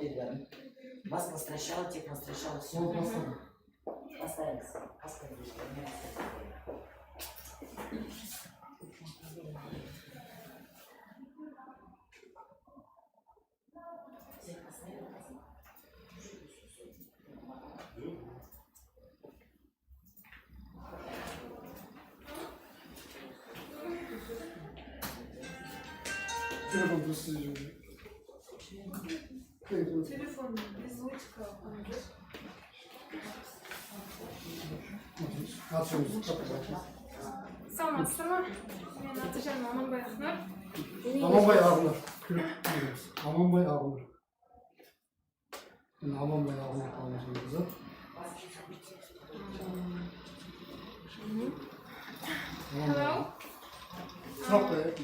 перевернут. Вас настращало, тех настращало, все. Поставится. Телефон досліджує. Телефон беззвучка. Саламатсыздар ма? Мен Атыжан Аманбай Ақнұр. Аманбай Ақнұр. Аманбай Ақнұр. Мен Аманбай Ақнұр қаламызын қызы. Hello. Сұрақ қояйық.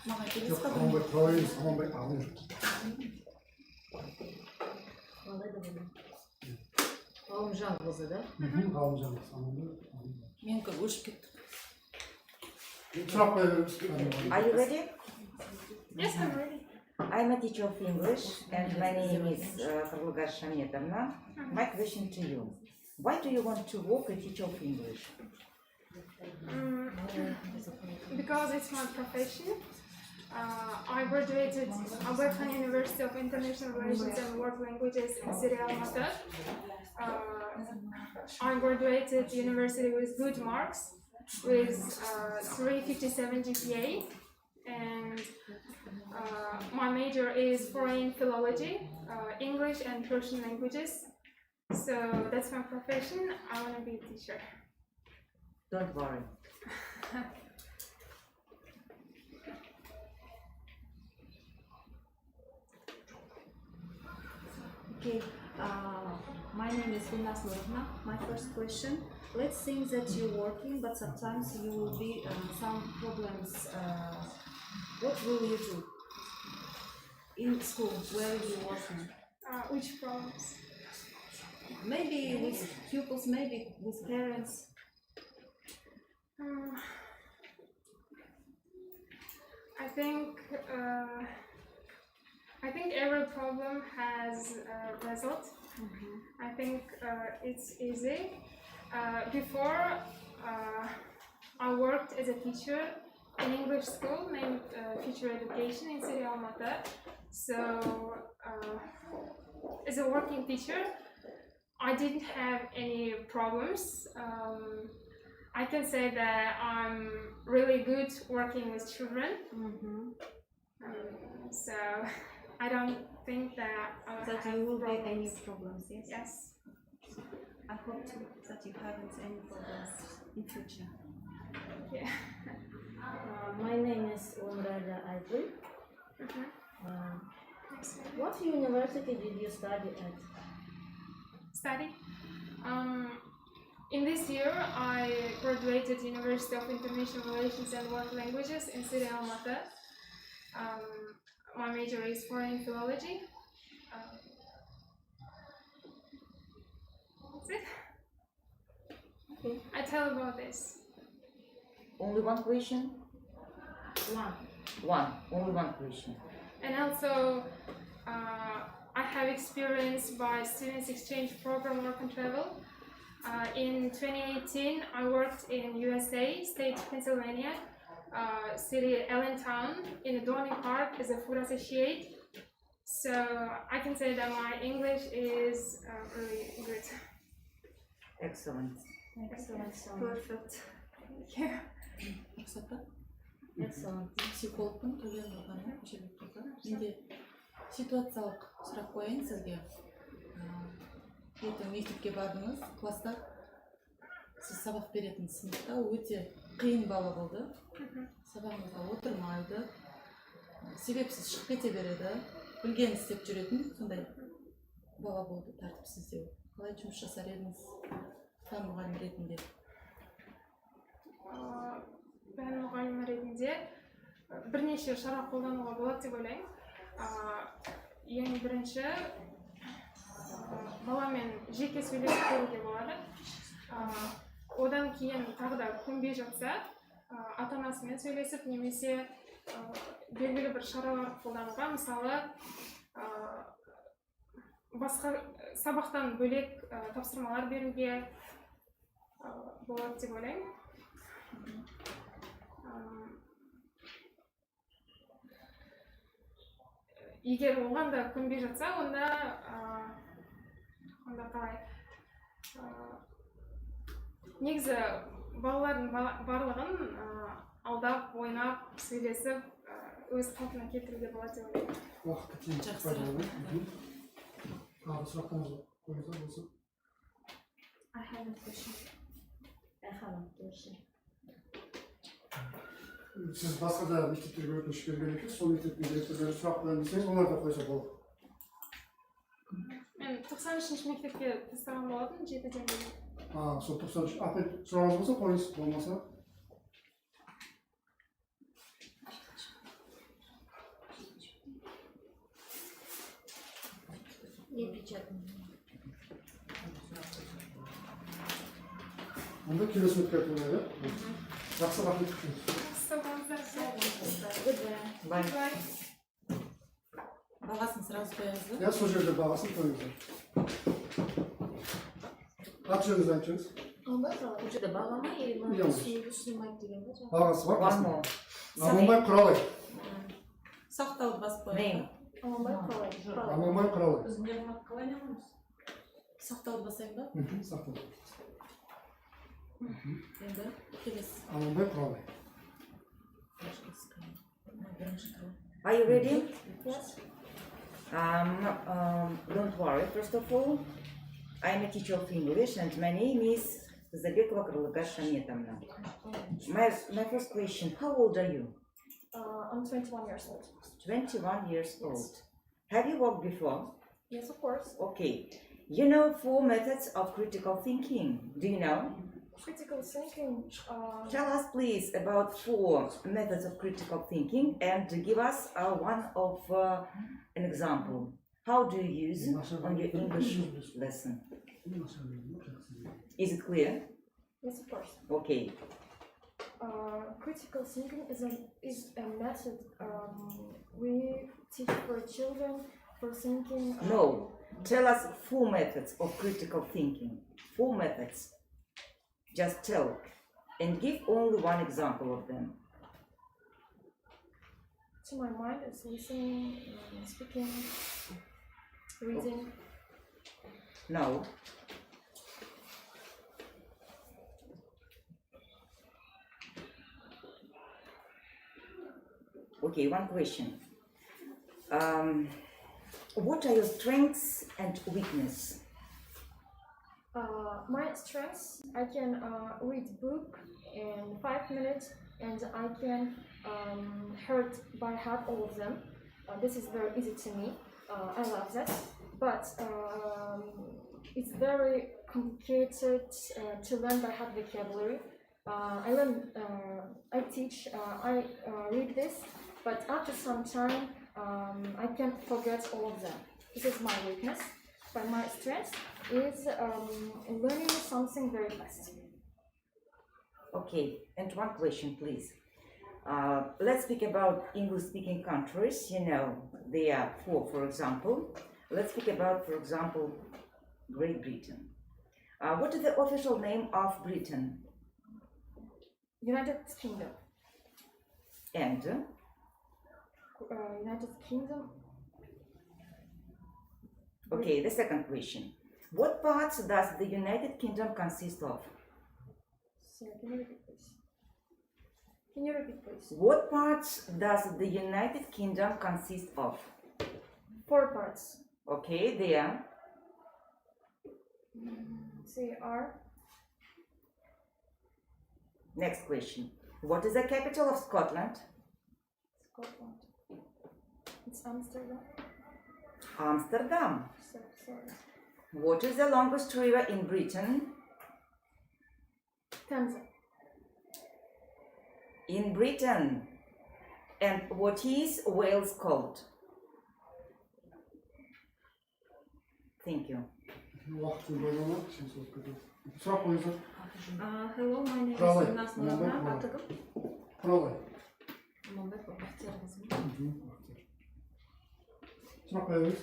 Жоқ, Аманбай Қояйыз, Аманбай Ақнұр. Ғалымжан қызы, да? Ғалымжан Аманбай. Менікі өшіп кетті. Сұрақ қояйық. Are you ready? Yes, I'm ready. I'm a teacher of English and my name is Karlugar Shametovna. My question to you. Why do you want to work a teacher of English? Because it's my profession. I graduated American University of International Relations and World Languages in Syria, Almaty. I graduated university with good marks, with 357 GPA, and my major is foreign philology, English and Persian languages. So that's my profession. I want to be a teacher. Don't worry. Okay, my name is Gulnaz Nurna. My first question, let's think that you're working, but sometimes you will be some problems. What will you do? In school, where are you working? Which problems? Maybe with pupils, maybe with parents. I think every problem has a result. I think it's easy. Before I worked as a teacher in English school named Future Education in Syria, Almaty. So as a working teacher, I didn't have any problems. I can say that I'm really good working with children. So I don't think that You will be problems. any problems, yes? Yes. I hope too, that you haven't any problems in future. Yeah. My name is Umrada Aydın. What university did you study at? Study. In this year, I graduated University of International Relations and World Languages in Syria, Almaty. My major is foreign philology. That's it. Okay. I tell about this. Only one question? One. Only one question. And also, I have experience by students exchange program work and travel. In 2018, I worked in USA, state Pennsylvania, city Allentown, in Dorney Park as a food associate. So I can say that my English is really good. Excellent. Excellent. Perfect. Yeah. Excellent. Психологтың төлем болғаны көшеліктегі. Менде ситуациялық сұрақ қояйын сізге. Ертең мектепке бардыңыз, класста сіз сабақ беретін сыныпта өте қиын бала болды. Сабағыңызға отырмайды, себепсіз шығып кете береді, білгенін істеп жүретін сондай бала болды, тәртіпсіздеу. Қалай жұмыс жасар едіңіз пән мұғалімі ретінде? Пән мұғалімі ретінде бірнеше шара қолдануға болады деп ойлаймын. Ең бірінші, баламен жеке сөйлесіп көруге болады. Одан кейін тағы да көнбей жатса, ата-анасымен сөйлесіп, немесе белгілі бір шаралар қолдануға, мысалы басқа сабақтан бөлек тапсырмалар беруге болады деп ойлаймын. Егер оған да көнбей жатса, онда қалай? Негізі балалардың барлығын алдап, ойнап, сөйлесіп, өз қалпына келтіруге болады деп ойлаймын. Уақытты тиімді пайдалану. Тағы сұрақтарыңыз қойыңыздар болса. I have a question. Сіз басқа да мектептерге өтініш берген екенсіз, сол мектептің директорлары сұрақ қоямын десеңіз, олар да қойса болады. Мен 93-ші мектепке тастаған болатын, 7-ден бері. Сол 93. Апай сұрағыңыз болса қойыңыз, болмаса. Не печатно. Онда келесі өткен болады. Жақсы рахмет. Bye. Бағасын сразу қоясыз. Я сол жерде бағасын қойыңыздар. Аты жөніңізді айтыңыз. Учеда баға ма или снимать деген ба? Бағасы бар. One more. Аманбай Құралай. Сақтауды басып Name. қояйық. Аманбай Құралай. Сақтауды басайық ба? Сақтау. Енді келесі. Аманбай Құралай. Are you ready? Yes. Don't worry, first of all. I'm a teacher of English and my name is Zabekova Kralagash Shametovna. My first question, how old are you? I'm 21 years old. 21 years old. Have you worked before? Yes, of course. Okay. You know 4 methods of critical thinking. Do you know? Critical thinking. Tell us please about 4 methods of critical thinking and give us an example. How do you use it on your English lesson? Is it clear? Yes, of course. Okay. Critical thinking is a method we teach for children for thinking. No. Tell us 4 methods of critical thinking. 4 methods. Just tell. And give only one example of them. To my mind, it's listening, speaking, reading. No. Okay, one question. What are your strengths and weaknesses? My strengths, I can read book in 5 minutes and I can heard by heart all of them. This is very easy to me. I love that. But it's very complicated to learn by heart vocabulary. I teach, I read this, but after some time I can't forget all of them. This is my weakness. But my strength is learning something very fast. Okay, and one question, please. Let's speak about English-speaking countries. You know, there are 4, for example. Let's speak about, for example, Great Britain. What is the official name of Britain? United Kingdom. And? United Kingdom. Okay, the second question. What parts does the United Kingdom consist of? Sorry, can you repeat, please? Can you repeat, please? What parts does the United Kingdom consist of? 4 parts. Okay, they are. They are. Next question. What is the capital of Scotland? Scotland. It's Amsterdam. Amsterdam. So sorry. What is the longest river in Britain? Thames. In Britain. And what is Wales called? Thank you. Уақытын байланып, сен сөз көтеріп. Сұрақ қойыңыздар. Hello, my name is Құралай. Гүлназ Нұрова. Аты кім? Құралай. Аманбай Бақтиярқызы. Сұрақ қойыңыз.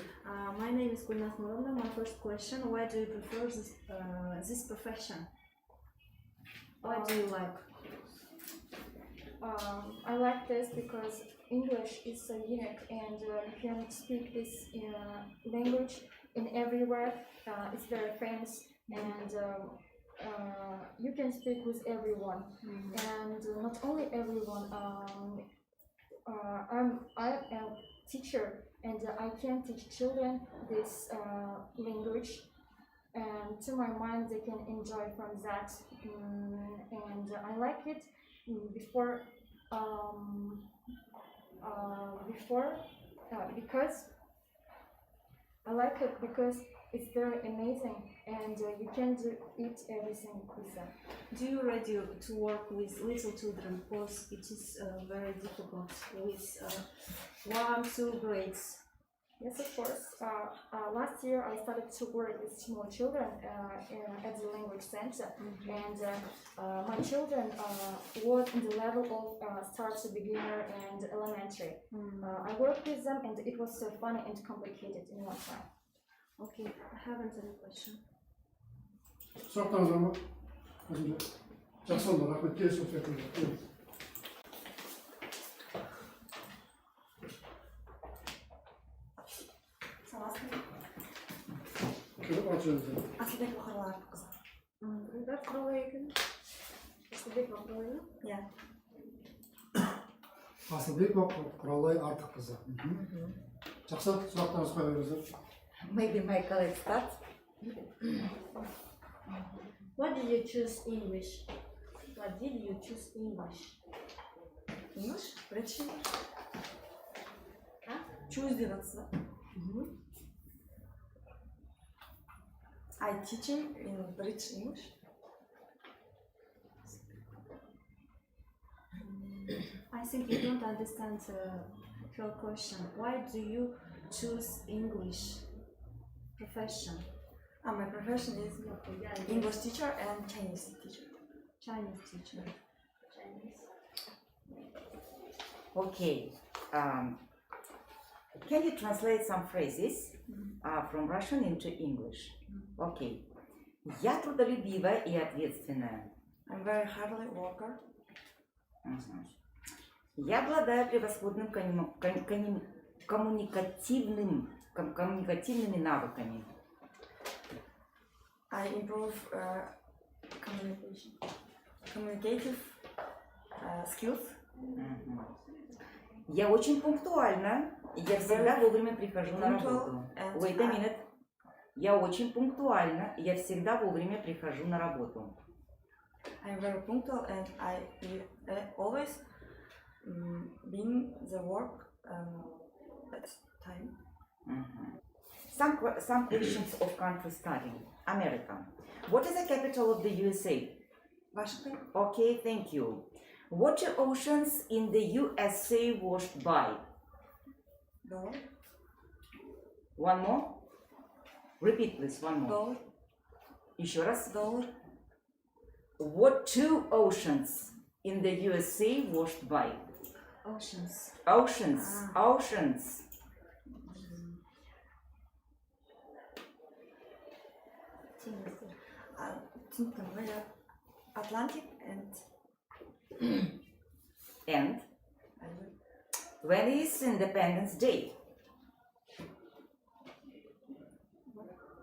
My name is Gulnaz Murovna. My first question: why do you prefer this profession? Why do you like? I like this because English is so unique and you can speak this language in everywhere. It's very famous and you can speak with everyone. And not only everyone. I'm a teacher and I can teach children this language. And to my mind, they can enjoy from that. And I like it because I like it because it's very amazing and you can do it everything with them. Do you ready to work with little children? Because it is very difficult with 1, 2 grades. Yes, of course. Last year I started to work with small children at the language center, and my children was in the level of start to beginner and elementary. I worked with them, and it was so funny and complicated in one time. Okay, I haven't any question. Сұрақтарыңыз бар ма? Өзімде. Жақсы болды, рахмет. Келесі өтіректі. Асылбек Бақырларқызы. Құралай екен. Асылбек Бақырлай. Иә. Асылбек Құралай Артыққызы. Жақсы, сұрақтарыңыз қоя беріңіздер. Maybe my colleague starts. Why did you choose English? Why did you choose English? English? British English? Huh? Choose деп жатсыз ба? I teaching in British English. I think you don't understand her question. Why do you choose English profession? My profession is English teacher and Chinese teacher. Chinese teacher. Okay. Can you translate some phrases from Russian into English? Okay. Я трудолюбивая и ответственная. I'm very hardly worker. Я обладаю превосходным коммуникативными навыками. I improve communicative skills. Я очень пунктуальна, и я всегда вовремя прихожу на работу. Wait a minute. Я очень пунктуальна, и я всегда вовремя прихожу на работу. I'm very punctual and I always been the work at time. Some questions of country study. America. What is the capital of the USA? Washington. Okay, thank you. What two oceans in the USA washed by? Dollar. One more. Repeat please, one more. Dollar. Еще раз. Dollar. What two oceans in the USA washed by? Oceans. Oceans. Oceans. Atlantic and And when is Independence Day?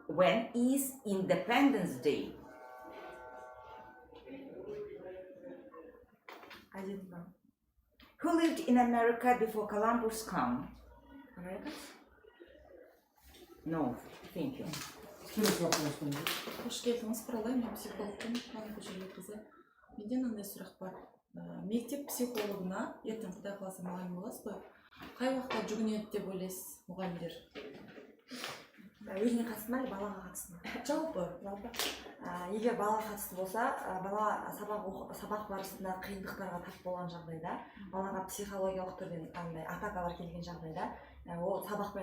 When is Independence Day? I didn't know. Who lived in America before Columbus came? America? No, thank you. Келесі сұрақтарыңыз қойыңыздар. Қош келдіңіз, Құралай, мен психологпын, Көшелерқызы. Менде мынандай сұрақ бар. Мектеп психологына ертең Құдай қаласа мұғалім боласыз ғой. Қай уақытта жүгінеді деп ойлайсыз, мұғалімдер? Өзіне қатысты ма, балаға қатысты ма? Жалпы. Егер балаға қатысты болса, бала сабақ барысында қиындықтарға тап болған жағдайда, балаға психологиялық түрден атакалар келген жағдайда, ол сабақ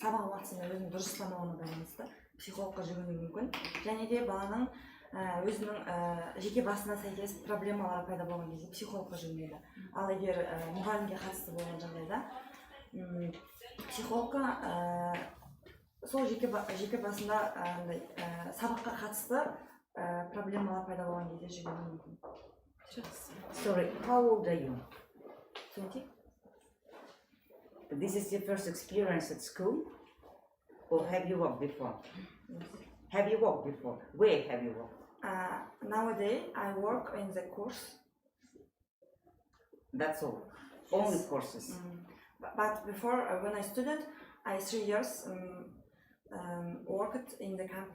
уақытысында өзінің дұрыс ұстануына байланысты психологқа жүгінуі мүмкін. Және де баланың өзінің жеке басына сәйкес проблемалар пайда болған кезде психологқа жүгінеді. Ал егер мұғалімге қатысты болған жағдайда, психологқа сол жеке басында андай сабаққа қатысты проблемалар пайда болған кезде жүгінуі мүмкін. Sorry, how old are you? 20. This is your first experience at school? Or have you worked before? Have you worked before? Where have you worked? Nowadays I work in the course. That's all. Only courses. But before, when I student, I 3 years worked in the camp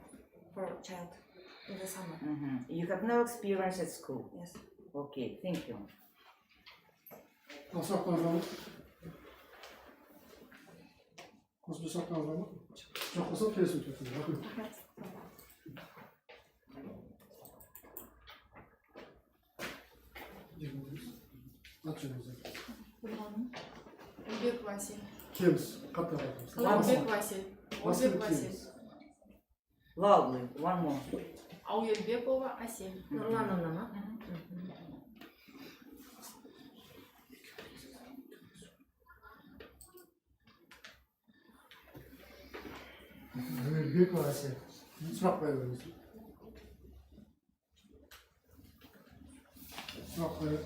for child in the summer. You have no experience at school? Yes. Okay, thank you. Сұрақтарыңыз бар ма? Қосымша сұрақтарыңыз бар ма? Жоқ болса келесі өтесіз. Рахмет. Ульбек Василь. Кеміз, қатты айтыңыз. Ульбек Василь. Василь Ульбек Василь. Кеміз. Lovely, one more. Ауелбекова Асел. Нурлановна ма? Бек Вася. Сұрақ қоя беріңіз. Сұрақ қоя.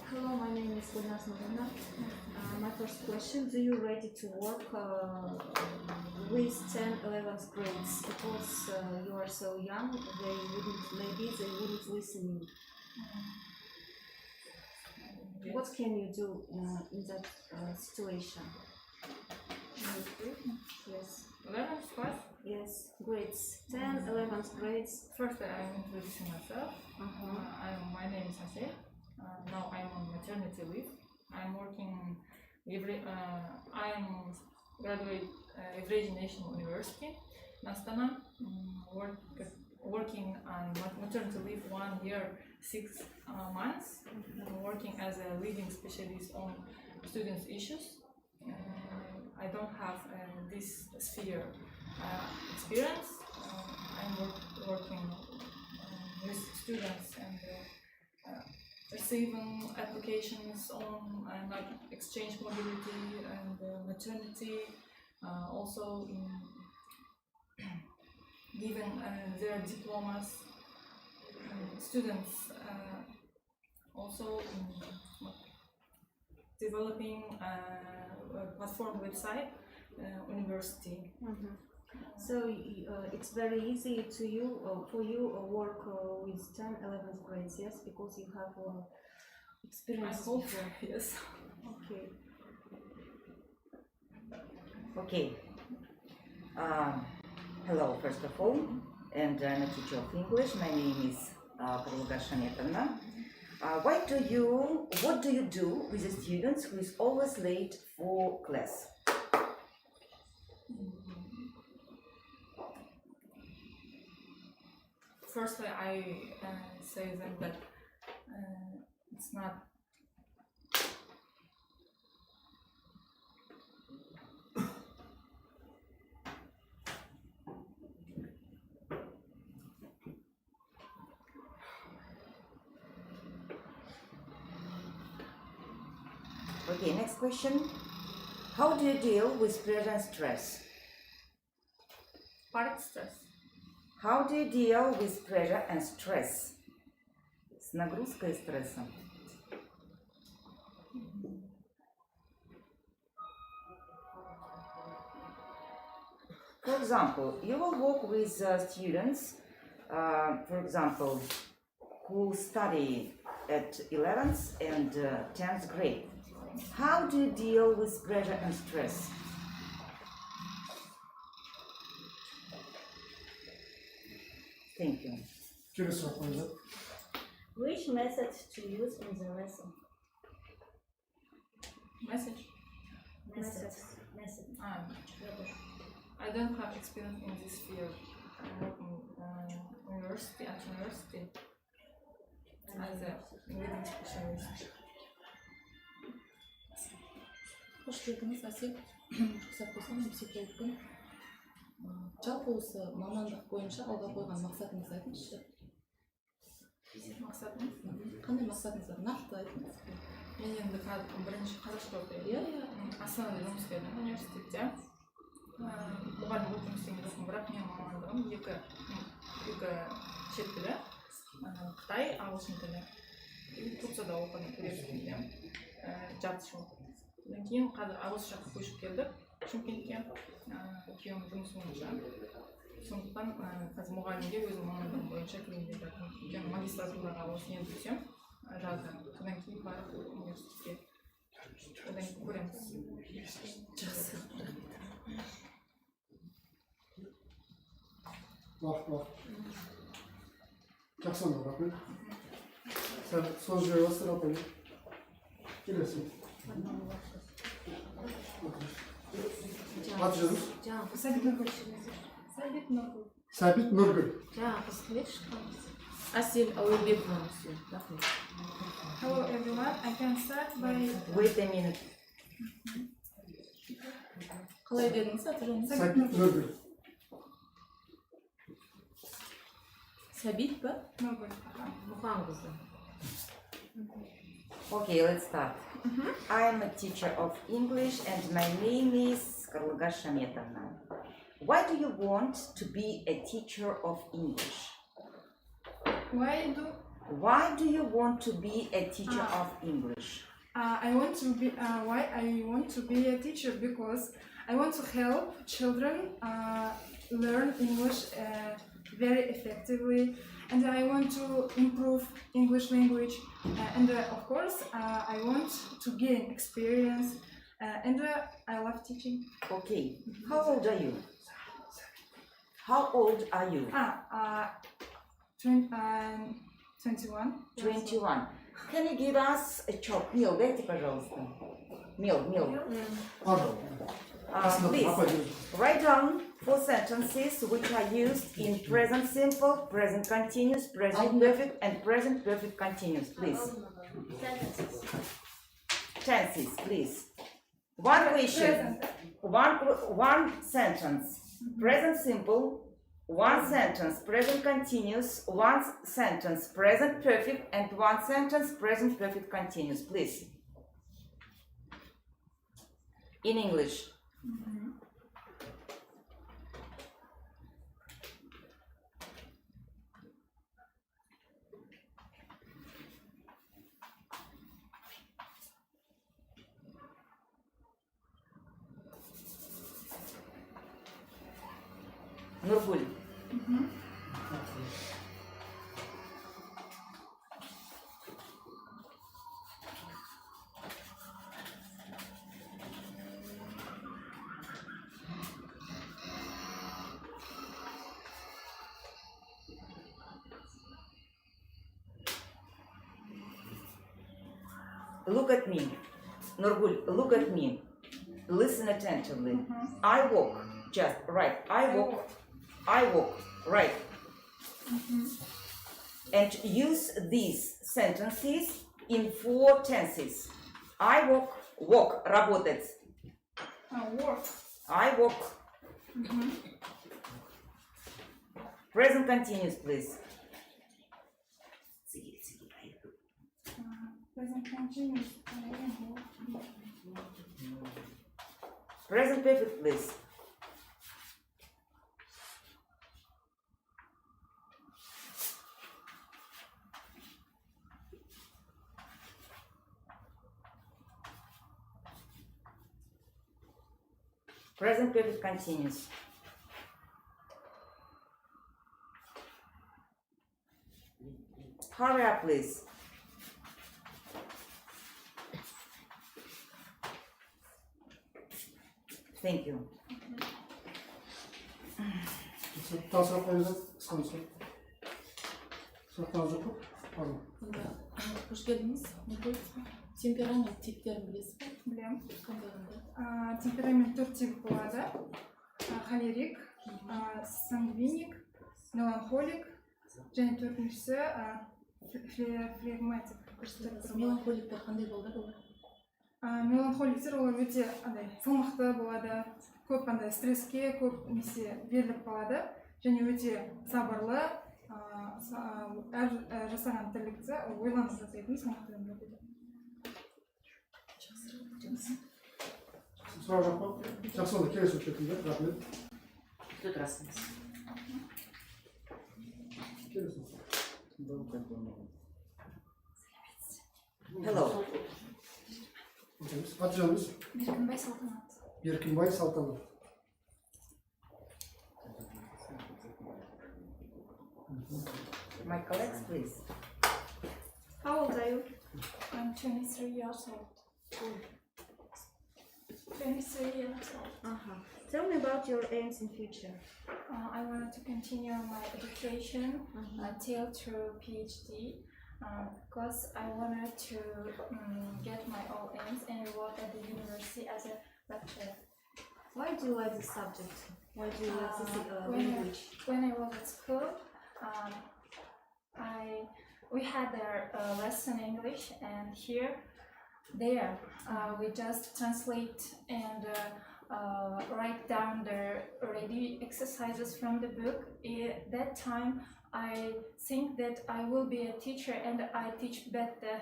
Hello, my name is Nurna. My first question: do you ready to work with 10, 11th grades? Because you are so young, maybe they wouldn't listen. What can you do in that situation? Yes. 11th class. Yes, grades 10, 11th grades. First, I'm introducing myself. My name is Asel. Now I'm on maternity leave. I'm working I'm graduate Evrazia National University in Astana. Working on maternity leave 1 year 6 months. I'm working as a leading specialist on students' issues. I don't have this sphere experience. I'm working with students and receiving applications on like exchange mobility and maternity, also in giving their diplomas. Students also in developing a platform website, university. So it's very easy for you work with 10, 11th grades, yes, because you have experience. I hope, yes. Okay. Okay. Hello, first of all, and I'm a teacher of English. My name is Prolga Shanetovna. What do you do with a student who is always late for class? Firstly, I say them that it's not Okay, next question. How do you deal with pressure and stress? part stress. How do you deal with pressure and stress? С нагрузкой и стрессом. For example, you will work with students, for example, who study at 11th and 10th grade. How do you deal with pressure and stress? Thank you. Келесі сұрақ қойыңыздар. Which method to use in the lesson? Message. Method. I don't have experience in this field. I work in university as a reading specialist. Қош келдіңіз, Асел. Рұқсат болса, мен психологпын. Жалпы осы мамандық бойынша алға қойған мақсатыңызды айтыңызшы. Мақсатыңыз? Қандай мақсатыңыз бар? Нақты айтыңыз. Мен енді бірінші қазақша оқимын. Иә. Астанада жұмыс істедім университетте. Мұғалім болып жұмыс істеген жоқпын, бірақ менің мамандығым екі шет тілі, Қытай, ағылшын тілі. Турцияда оқыдым университетте, жарты жыл. Одан кейін қазір ағылшынша көшіп келдік Шымкентке, күйеуім жұмыс бойынша. Сондықтан қазір мұғалімге өзім мамандығым бойынша кірейін деп жатырмын. Өйткені магистратураға осы енді түсем жазда. Содан кейін барып университетке. Одан кейін көреміз. Жақсы. Уақыт. Жақсы ма, рахмет. Сәл сол жерге бастыра қойын. Келесің. Аты жөніңіз? Сәбит Нұргүл. Сәбит Нұргүл. Әсел Әуелбекова. Рахмет. Hello everyone, I can start by Wait a minute. Қалай дедіңіз аты жөніңіз? Сәбит Нұргүл. Сәбит па? Нұргүл. Мұқан қызы. Okay, let's start. I am a teacher of English and my name is Karlaga Shametovna. Why do you want to be a teacher of English? Why do you want to be a teacher of English? I want to be why I want to be a teacher? Because I want to help children learn English very effectively, and I want to improve English language, and of course I want to gain experience, and I love teaching. Okay, how old are you? How old are you? 21. 21. Can you give us a chop? Мил, дайте, пожалуйста. Мил. Pardon. Please, write down 4 sentences which are used in present simple, present continuous, present perfect, and present perfect continuous, please. Tenses, please. One question, one sentence, present simple, one sentence, present continuous, one sentence, present perfect, and one sentence, present perfect continuous, please. In English. Nurgul. Look at me. Nurgul, look at me. Listen attentively. I walk, just right. I walk, right. And use these sentences in 4 tenses. I walk, работать. Work. I walk. Present continuous, please. Present continuous. Present perfect, please. Present perfect continuous. Hurry up, please. Thank you. Тағы сұрақ қойыңыздар, қысқа нұсқа. Сұрақтарыңыз жоқ па? Pardon. Қош келдіңіз. Темперамент типтерін білесіз бе? Білемін. Қандай? Темперамент 4 типі болады. Холерик, сангвиник, меланхолик, және 4-шісі флегматик. Меланхоликтер қандай болды? Меланхоликтер олар өте салмақты болады, көп стресске, көп беріліп қалады, және өте сабырлы, әр жасаған тірлікті ойланып жасайтын салмақты. questions. Сұрақ жоқ па? Жақсы болды, келесі өтетінде. Рахмет. Прекрасность. Келесі. Долго думаю. Hello. Аты жөніңіз? Беркінбай Салтанат. Беркінбай Салтанат. My colleagues, please. How old are you? I'm 23 years old. 23 years old. Tell me about your aims in future. I wanted to continue my education until to PhD because I wanted to get my own aims and work at the university as a lecturer. Why do you like this subject? Why do you like this language? When I was at school, we had a lesson English, and there we just translate and write down the ready exercises from the book. At that time, I think that I will be a teacher and I teach better.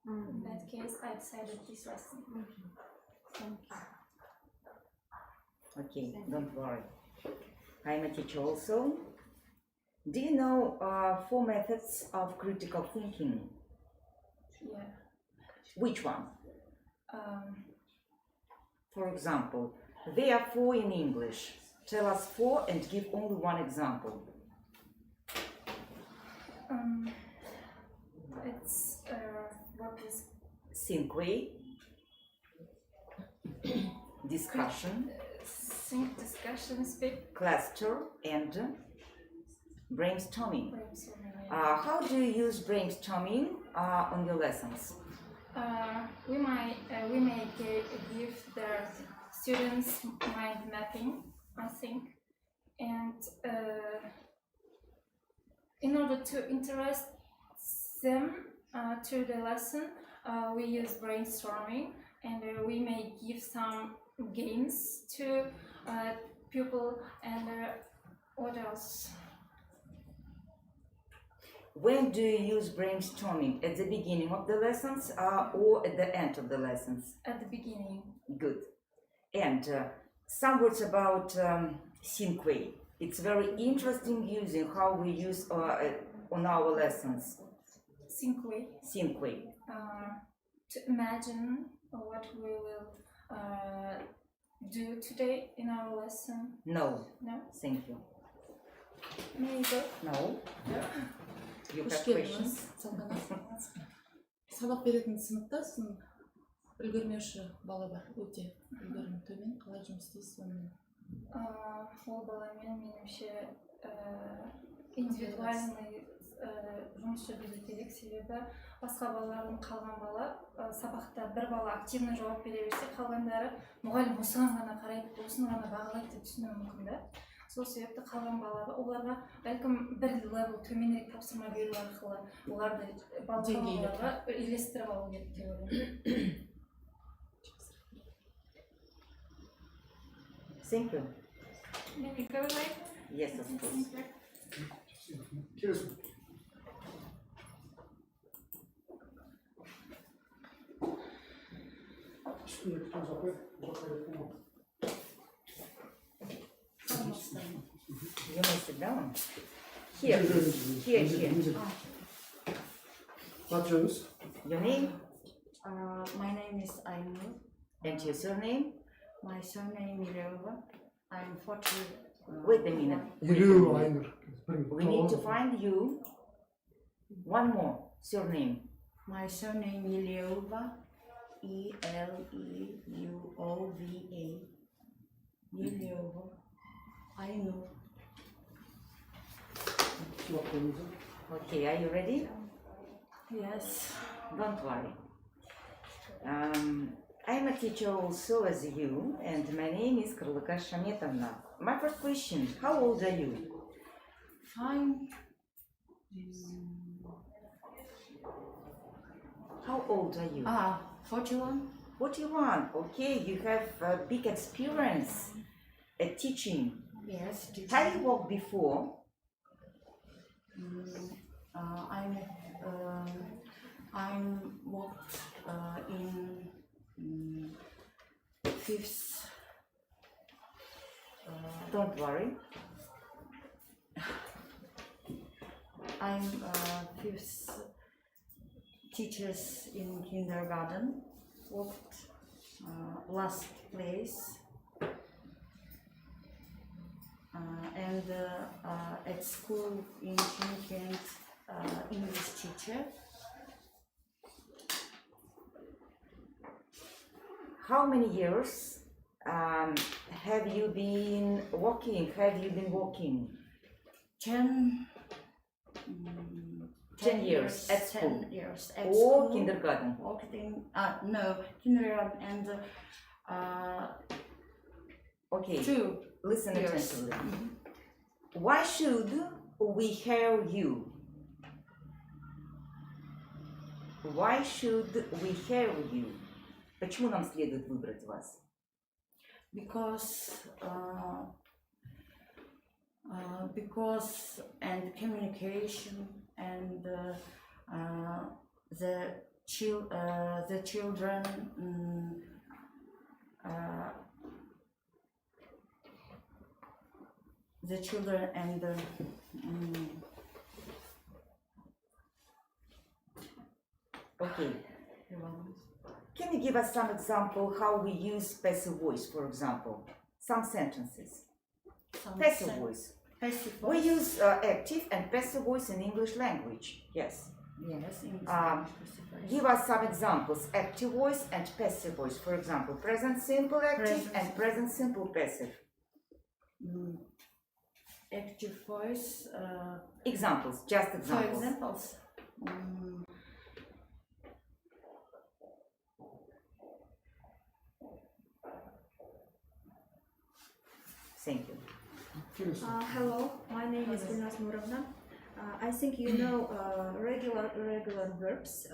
In that case, I decided this lesson. Okay, don't worry. I'm a teacher also. Do you know 4 methods of critical thinking? Yeah. Which one? For example, there are 4 in English. Tell us 4 and give only one example. It's what is Sync, discussion, discussion, speak, cluster, and brainstorming. brainstorming. How do you use brainstorming on your lessons? We may give the students mind mapping, I think, and in order to interest them to the lesson, we use brainstorming, and we may give some games to pupil, and what else? When do you use brainstorming? At the beginning of the lessons or at the end of the lessons? At the beginning. Good. And some words about sync. It's very interesting using how we use on our lessons. Sync. To imagine what we will do today in our lesson. No. No? Thank you. Maybe. No. You Қош have келдіңіз, questions? Салтанат. Сабақ беретін сыныпта сіздің үлгермеуші бала бар, өте үлгерімі төмен. Қалай жұмыс істейсіз онымен? Ол баламен меніңше индивидуальный жұмыс жүргізу керек, себебі басқа балалардың қалған бала сабақта бір бала активно жауап бере берсе, қалғандары мұғалім осыған ғана қарайды, осыны ғана бағалайды деп түсінуі мүмкін да. Сол себепті қалған оларға бәлкім бір левел төменірек тапсырма беру арқылы оларды балаларға үйлестіріп алу керек деп ойлаймын. Thank you. Maybe go right? Yes, of course. Келесі. Üstüne bir toz apay. You may sit down. Here. Аты жөніңіз? Your name My name is Aynur. and your surname? My surname Mileva. I'm 40. Wait a minute. Елеу Айнұр. We need to find you. One more surname. My surname Mileva. Eleuova. Mileva. Aynur. Okay, are you ready? Yes. Don't worry. I'm a teacher also as you, and my name is Krylika Shametovna. My first question, how old are you? Fine. How old are you? 41. 41. Okay, you have a big experience at teaching. Yes. Have you worked before? I'm worked in fifth. Don't worry. I'm fifth teachers in kindergarten. Worked last place. And at school in Chimkent, English teacher. How many years have you been working? 10 years at school. 10 years at Or school. kindergarten? Worked in, no, kindergarten and Okay, 2 listen years. attentively. Why should we hire you? Why should we hire you? Почему нам следует выбрать вас? Because and communication and the children and Okay. Can you give us some example how we use passive voice, for example? Some sentences. Passive voice. Passive We voice. use active and passive voice in English language. Yes. Yes, in passive voice. Give us some examples. Active voice and passive voice. For example, present simple active and present simple passive. Active voice. Examples, just For examples. examples. Thank you. Hello, my name is Gulnaz Murovna. I think you know regular irregular verbs.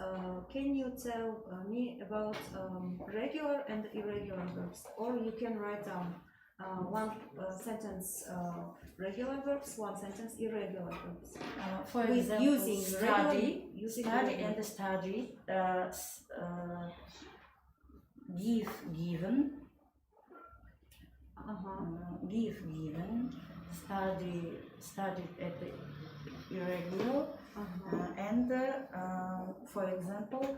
Can you tell me about regular and irregular verbs? Or you can write down one sentence regular verbs, one sentence irregular verbs. For With example, using study, using study regular. and study. Give, given. Give, given. Study, studied at the irregular. And for example,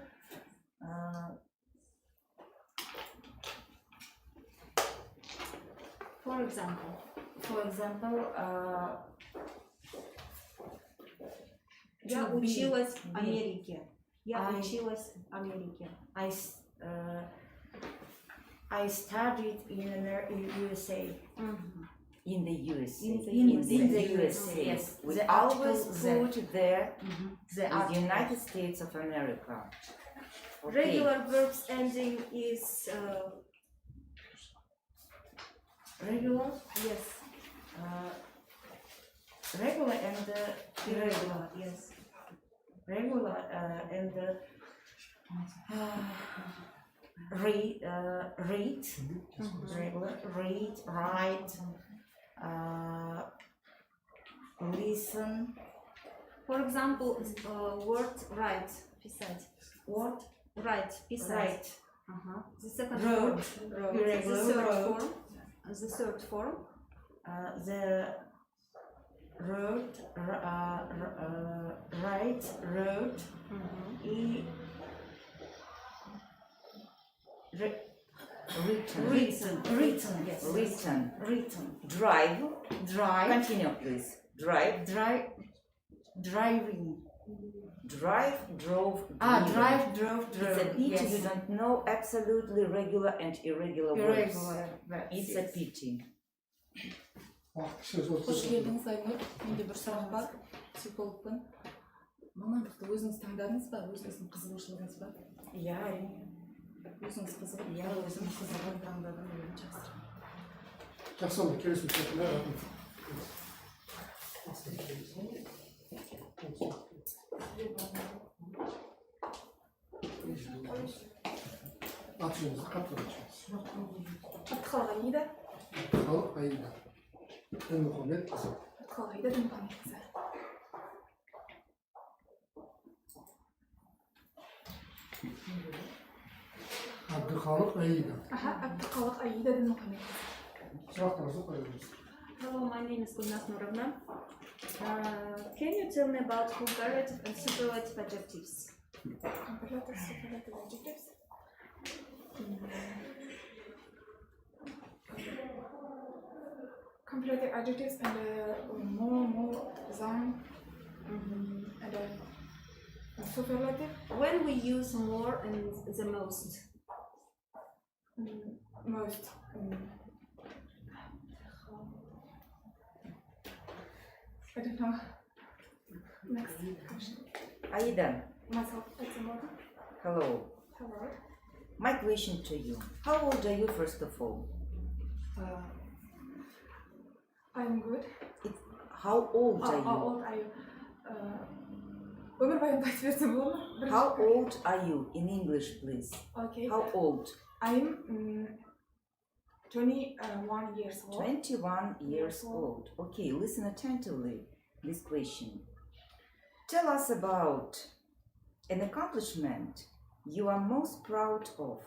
Я to be, училась в be. Америке. Я I- училась в Америке. I studied in USA. In the USA. In the USA. Yes, We the always article put there The the United States of America. Okay. Regular verbs ending is regular, yes, regular and irregular. yes. Regular and read, regular, read, write, listen, For example, word write, писать. word, Write, писать. write, The second Wrote. form. Irregular, The third wrote. form. The third form. the wrote, write, wrote, written, yes, written, Drive. drive, Continue, please. Drive. driving, Drive, drove. driven. drive, drove, It's a drove, pity yes, you don't know absolutely regular and irregular words. irregular verbs, It's a yes. pity. Уақыт кішкене созып Қош кетті. келдіңіз Айнұр. Менде бір сұрақ бар. Психологпын. Мамандықты өзіңіз таңдадыңыз ба? Өзіңіздің қызығушылығыңыз ба? Иә, әрине. Өзіңіз қызығып, иә, өзім қызығын таңдадым деген жақсы. Жақсы болды, келесі сұраққа рахмет. Атышыңызды қатты атышыңыз. Атқалғайда. Халық Аида. Дінмұхамед қызы. Атқалғайда Дінмұхамед қызы. Abdülhalik Aida. Aha, Abdülhalik Aida'dan okumak. Sıraqlarınızı koyabiliriz. Hello, my name is Gulnaz Nurovna. Can you tell me about comparative and superlative adjectives? Comparative, superlative adjectives. Comparative adjectives and more, than, and superlative. When we use more and the most? Most. I don't know. Next question. Aida, Myself, it's a model. hello. Hello. My question to you. How old are you, first of all? I'm good. How old are How you? old are you? Өмірбайын айтып берсем болады ма? How old are you in English, please? Okay. How old? I'm 21 years old. 21 years old. Okay, listen attentively this question. Tell us about an accomplishment you are most proud of.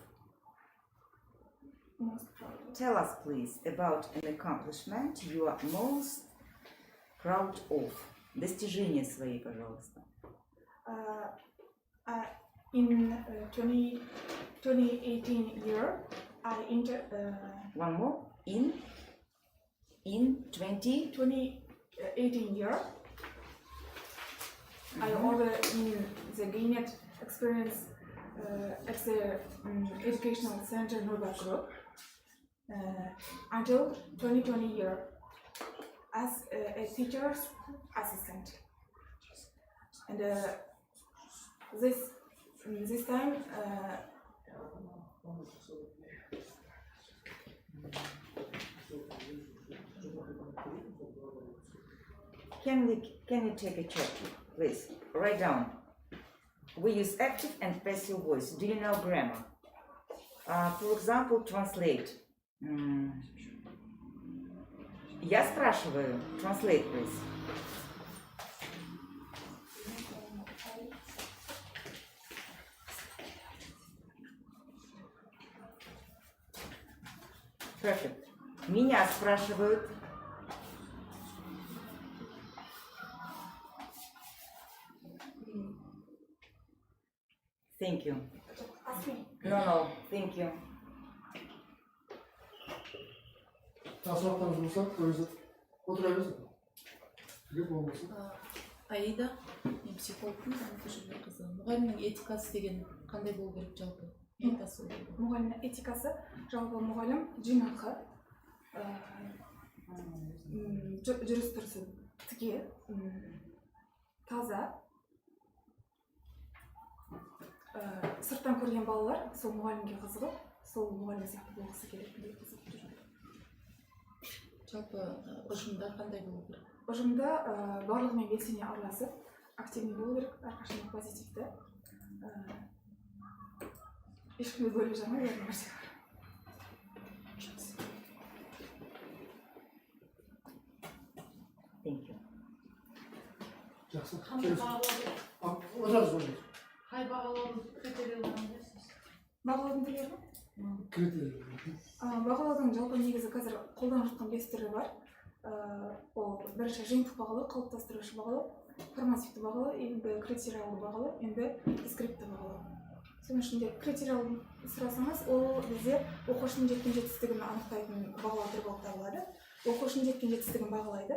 Most proud. Tell us, please, about an accomplishment you are most proud of. Достижения свои, пожалуйста. In 2018 year, I entered One more. In 2018 year, I already in the gained experience at the educational center Nova Group until 2020 year as a teacher's assistant. And this time Can you take a chapter, please? Write down. We use active and passive voice. Do you know grammar? For example, translate. Я спрашиваю. Translate, please. Perfect. Меня спрашивают. Thank you. ask me. No, thank you. Daha sıraqlarınız olsa koyuyoruz. Oturabiliriz. Керек болмаса. Аида, мен психологпын, жүрген қызы. Мұғалімнің этикасы деген қандай болу керек жалпы? Не айтасыз ол? Мұғалімнің этикасы жалпы мұғалім жинақы жүріс тұрысы тіке таза сырттан көрген балалар сол мұғалімге қызығып сол мұғалім сияқты болғысы келеді деп қызығып жүреді. Жалпы ұжымда қандай болу керек? Ұжымда барлығымен белсене араласып активный болу керек, әрқашан позитивті ешкімді бөліп жармай бәрін нәрсе бар. Thank you. Жақсы. Қандай бағалауды Қай бағалаудың критерияларын білесіз? Бағалаудың түрлері ме? критерий. Бағалаудың жалпы негізі қазір қолданып жатқан 5 түрі бар. Ол бірінші жиынтық бағалау, қалыптастырушы бағалау, формативті бағалау, енді критериялы бағалау, енді дескриптивті бағалау. Соның ішінде критериялы сұрасаңыз, ол бізде оқушының жеткен жетістігін анықтайтын бағалау түрі болып табылады. Оқушының жеткен жетістігін бағалайды.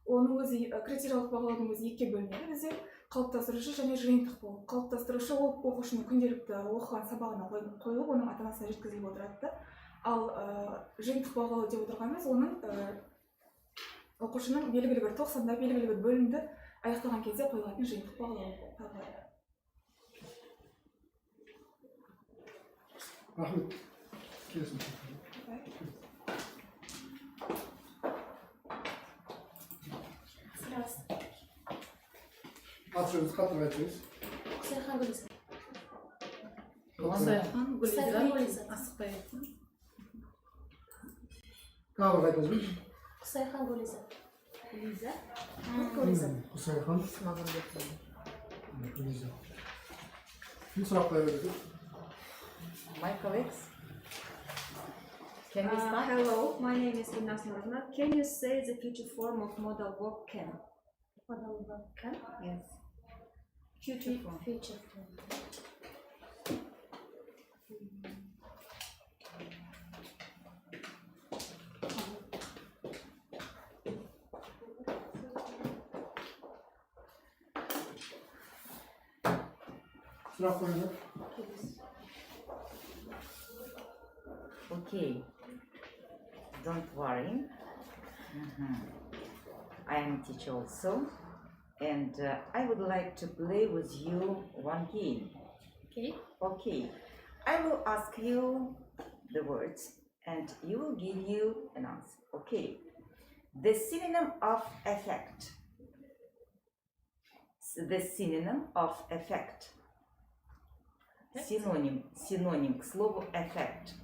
Оның өзі критериялық бағалаудың өзі екіге бөлінеді бізде. Қалыптастырушы және жиынтық болып. Қалыптастырушы ол оқушының күнделікті оқыған сабағына қойылып, оның ата-анасына жеткізіліп отырады. Ал жиынтық бағалау деп отырғанымыз оның оқушының белгілі бір тоқсанда белгілі бір бөлімді аяқтаған кезде қойылатын жиынтық бағалау табылады. Рахмет. Келесің. Атыңызды қатырып айтыңыз. Құсайхан Гүлиза. Құсайхан Гүлиза. Асықпай айтсын. Тағы бір айтыңыз ба? Құсайхан Гүлиза. Гүлиза? Құсайхан. Гүлиза. Күн сұрақ қоя береді. My colleagues, can we start? Hello, my name is Inas Nurna. Can you say the future form of modal verb can? Modal verb can. Yes. Future form. Future form. Sıra koyalım. Okay. Don't worry. I am a teacher also, and I would like to play with you one game. Okay. Okay. I will ask you the words, and you will give you an answer. Okay. The synonym of effect. The synonym of effect. Синоним к слову effect.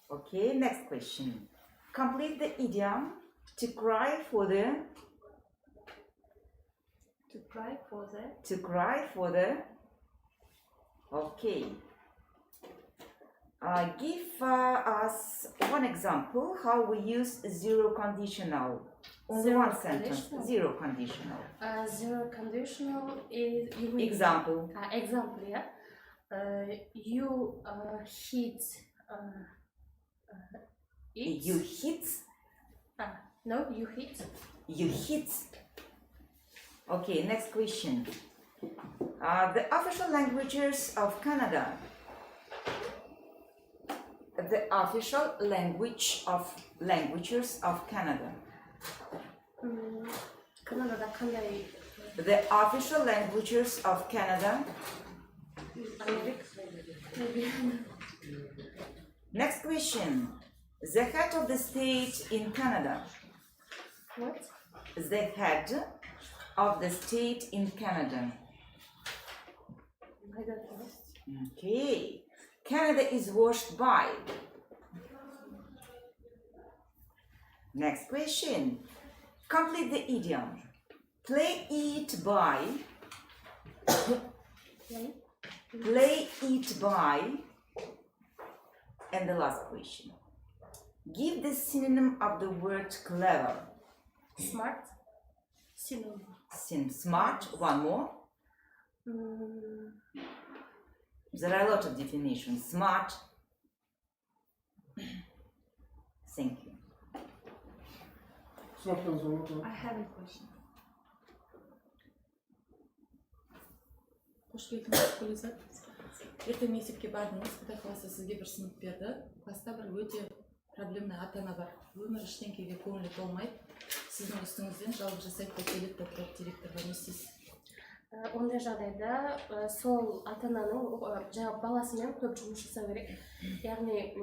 Okay, next question. Complete the idiom to cry for the. To cry for the. To cry for the. Okay. Give us one example how we use zero conditional. Only Zero one sentence. conditional? Zero conditional. Zero conditional is you Example. example, yeah. You hit it. You hit. No, you hit. You hit. Okay, next question. The official languages of Canada. The official languages of Canada. Kanada'da qanday? The official languages of Canada. Next question. The head of the state in Canada. What? The head of the state in Canada. I don't know. Okay. Canada is washed by. Next question. Complete the idiom. Play it by. Play it by. And the last question. Give the synonym of the word clever. Smart. Synonym. Smart. One more. There are a lot of definitions. Smart. Thank you. Sınıftan sonra I have a question. Қош келдіңіз, Гүлизат. Ертең мектепке бардыңыз, құдай қаласа сізге бір сынып берді. Класста бір өте проблемный ата-ана бар. Өмір ештеңкеге көңілі толмайды. Сіздің үстіңізден жалғыз жасайды да келеді де тұрады директорға, не істейсіз? Ондай жағдайда сол ата-ананың жаңағы баласымен көп жұмыс жасау керек. Яғни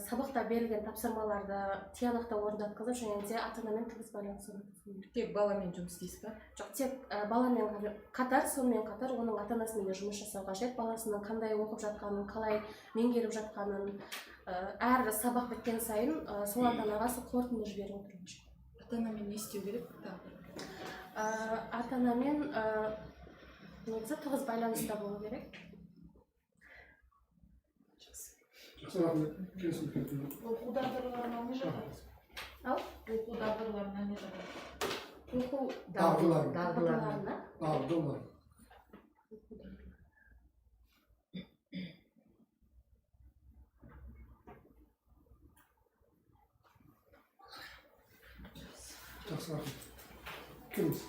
сабақта берілген тапсырмаларды тиянақты орындатқызып, және де ата-анамен тығыз байланыс орнату. Тек баламен жұмыс істейсіз ба? Жоқ, тек баламен қатар, сонымен қатар оның ата-анасымен де жұмыс жасау қажет. Баласының қандай оқып жатқанын, қалай меңгеріп жатқанын, әр сабақ біткен сайын сол ата-анаға сол қорытынды жіберіп отыру қажет. Ата-анамен не істеу керек? Ата-анамен негізі тығыз байланыста болу керек. Жақсы рахмет. Келісім келтіңіз. Оқу дағдыларына не жатады? Ал? Оқу дағдыларына не жатады? Оқу Дағдыларына. Дағдылар. Жақсы рахмет. Кімсіз?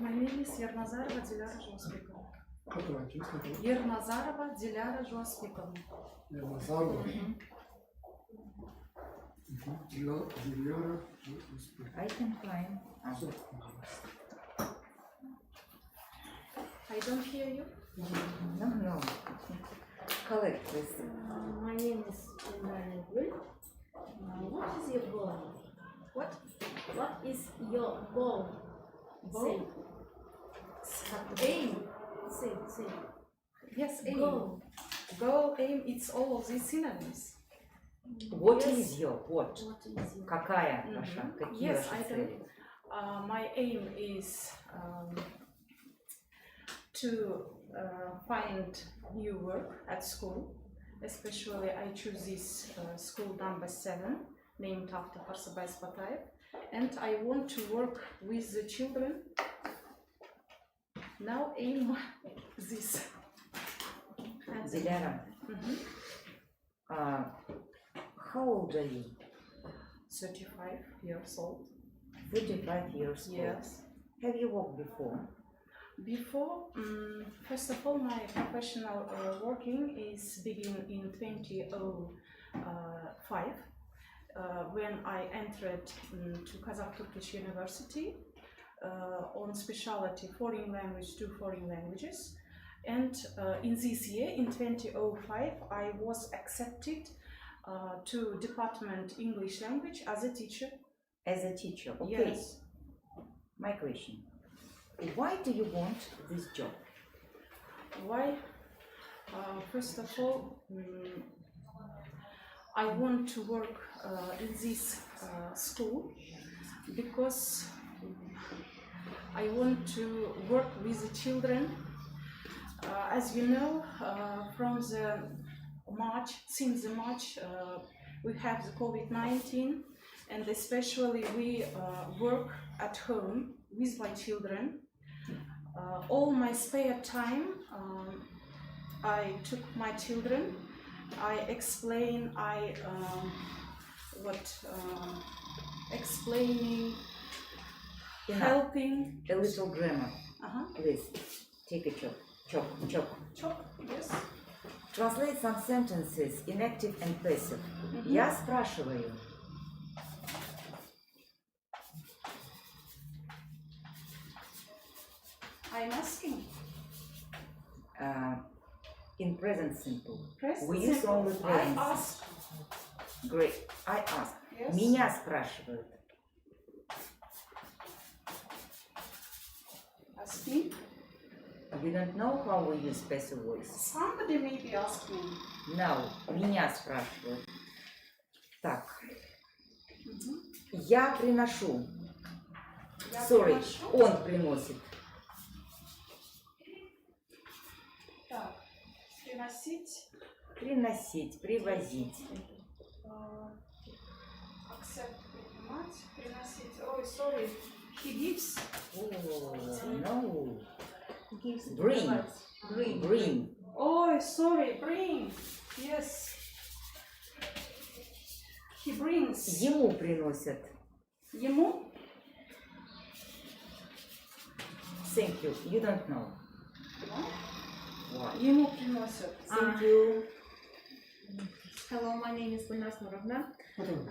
My name is Ernazarova Dilara Жуаспиковна. Қатыр айтыңыз, қатыр. Ernazarova Dilara Жуаспиковна. Ernazarova. Dilara. I can find. I don't hear you. No. Collect, please. My name is Emmanuel. What is your goal? What? What is your goal? Goal? Aim. Say. Yes, aim. Goal. Goal, aim, it's all of these synonyms. What is your what? What is your Какая ваша? Какие Yes, ваши I can. цели? My aim is to find new work at school. Especially, I choose this school number 7, named after Farsabay Spatayev, and I want to work with the children. Now aim this. Dilara, how old are you? 35 years old. 35 years old. Yes. Have you worked before? Before, first of all, my professional working is begin in 2005 when I entered to Kazakh Turkish University on specialty foreign language, 2 foreign languages. And in this year, in 2005, I was accepted to Department English Language as a teacher. As a teacher, okay. Yes. My question. Why do you want this job? Why? First of all, I want to work in this school because I want to work with the children. As you know, since March, we have the COVID-19, and especially we work at home with my children. All my spare time, I took my children. Explaining, Enough. helping. A little grammar, Uh-huh. please. Take a chop. Chop. Yes. Translate some sentences in active and passive. Я спрашиваю. I'm asking. In present simple. Present We use simple. only I present. ask. Great. I ask. Yes. Меня спрашивают. Asking. You don't know how we use passive voice? Somebody may be asking. No. Меня спрашивают. Так. Я приношу. Я Sorry. приношу. Он приносит. Так. Приносить. Приносить, привозить. Accept. Принимать. Приносить. Ой, sorry. He gives. Oh, no. gives Bring. Bring. Bring. Oh, sorry. Bring. Yes. He brings. Ему приносят. Ему. Thank you. You don't know. Why? Ему приносят. Thank you. Hello, my name is Gulnaz Nurovna. Потом.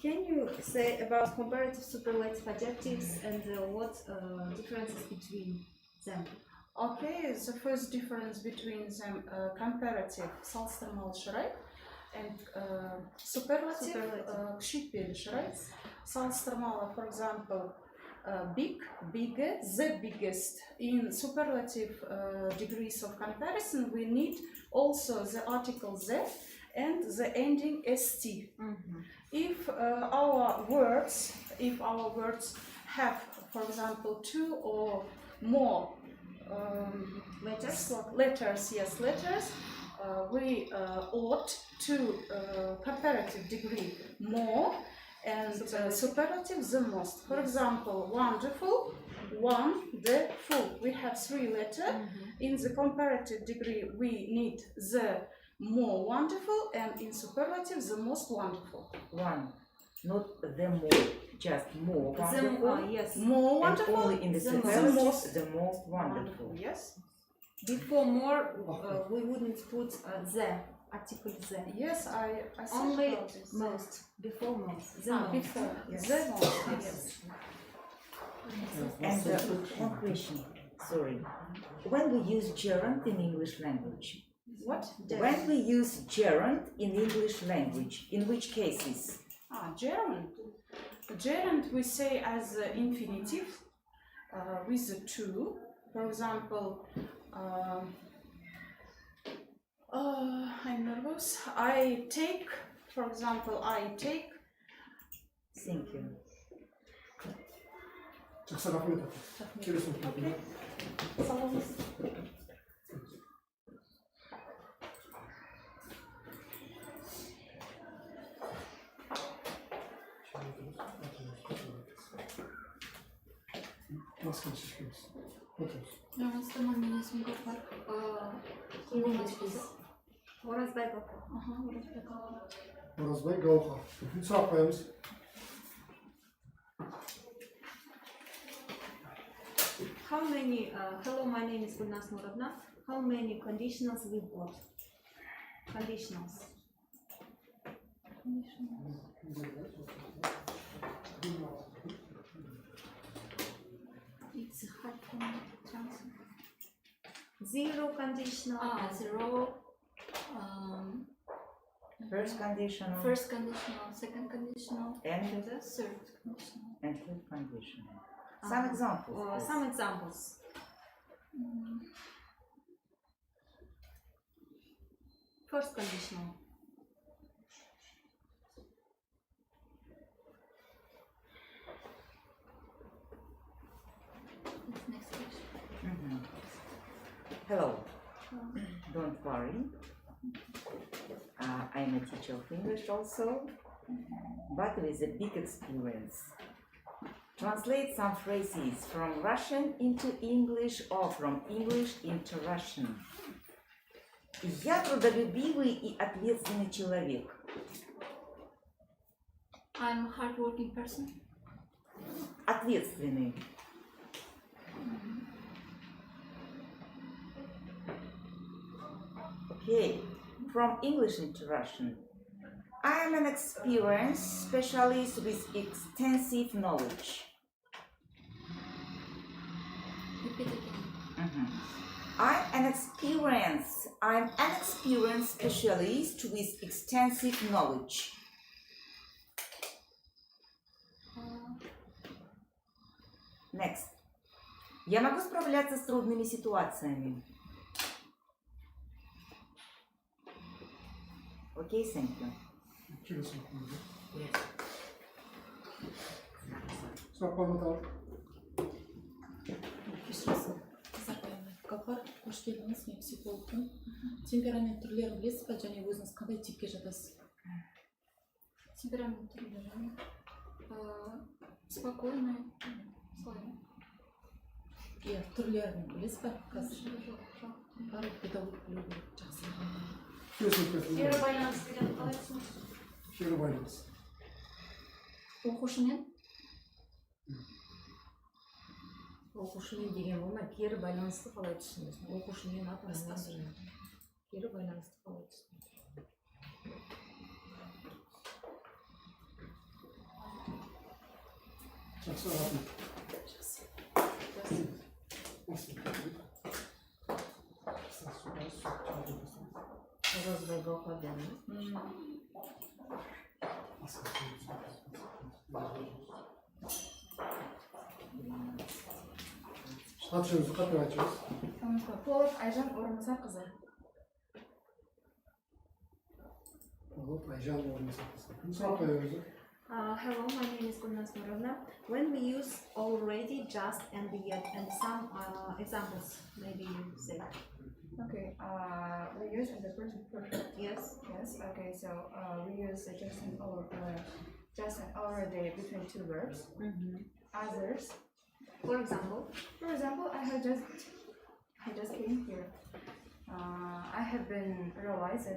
Can you say about comparative superlative adjectives and what differences between them? Okay, the first difference between them comparative салыстырмалы шырай and superlative кішійтпелі шырай. Салыстырмалы, for example, big, bigger, the biggest. In superlative degrees of comparison, we need also the article the and the ending st. If our words have, for example, 2 or more letters, we ought to comparative degree more and superlative the most. For example, wonderful, wonderful. We have 3 letters. In the comparative degree, we need the more wonderful, and in superlative, the most wonderful. One. Not the more. Just more wonderful. Yes. More And wonderful. only in the the superlative, most the most wonderful. Yes. Before more, we wouldn't put the article the. Yes, I said Only about this. most. Before most. The Ah, most. before. Yes. The most. Yes. And one question. Sorry. When we use gerund in English language, What? when we use gerund in English language, in which cases? Gerund. Gerund we say as infinitive with the to. For example, I'm nervous. I take For example, I take. Thank you. жақсы рахмет ата. Келесі сұраққа. сау болыңыз. Масканы шешкенбіз. Отырыңыз. Нamaste, my name is Gopal. In English, please. Оразбай. Оразбай Гаухар. Сұрақ қоямыз. How many, hello, my name is Gulnaz Muradna. How many conditionals we've got? Conditionals. It's hard for me to translate. Zero conditional. Zero. First conditional First conditional, second conditional, and third conditional. third conditional. Some examples. please. Some examples. First conditional. Next question. Mhm. Hello. Don't worry. I'm a teacher of English also, but with a big experience. Translate some phrases from Russian into English or from English into Russian. Я трудолюбивый и ответственный человек. I'm a hardworking person. Ответственный. Okay, from English into Russian. I am an experienced specialist with extensive knowledge. Repeat again. I'm an experienced specialist with extensive knowledge. Next. Я могу справляться с трудными ситуациями. Okay, thank you. Келесі сұраққа. Сұрақ бар ма тағы? кешіріңіз гауһар қош келдіңіз, мен психологпын. Темперамент түрлерін білесіз ба және өзіңіз қандай типке жатасыз? Темперамент түрлері. Спокойный. Слабый. Иә, түрлерін білесіз ба? Қазір барлық педагог білу керек, жақсы. Келесі сұраққа. Кері байланыс деген қалай түсінесіз? Кері байланыс. Оқушымен. Оқушымен деген болмайды, кері байланысты қалай түсінесің? Оқушымен ата-анамен кері байланысты қалай түсінесің? Жақсы рахмет. Оразбай Гаухардан. Аты жөніңізді қаттап айтыңыз. Полов Айжан Орынбасарқызы. Полов Айжан Орынбасарқызы. Сұрақ қояңыз. Hello, my name is Gulnaz Muradna. When we use already, just, and yet, and some examples, maybe you say. Okay, we use in the present perfect. Yes. Yes, okay, so we use just and already between two verbs. Others. For example, I just came here. I have been realized.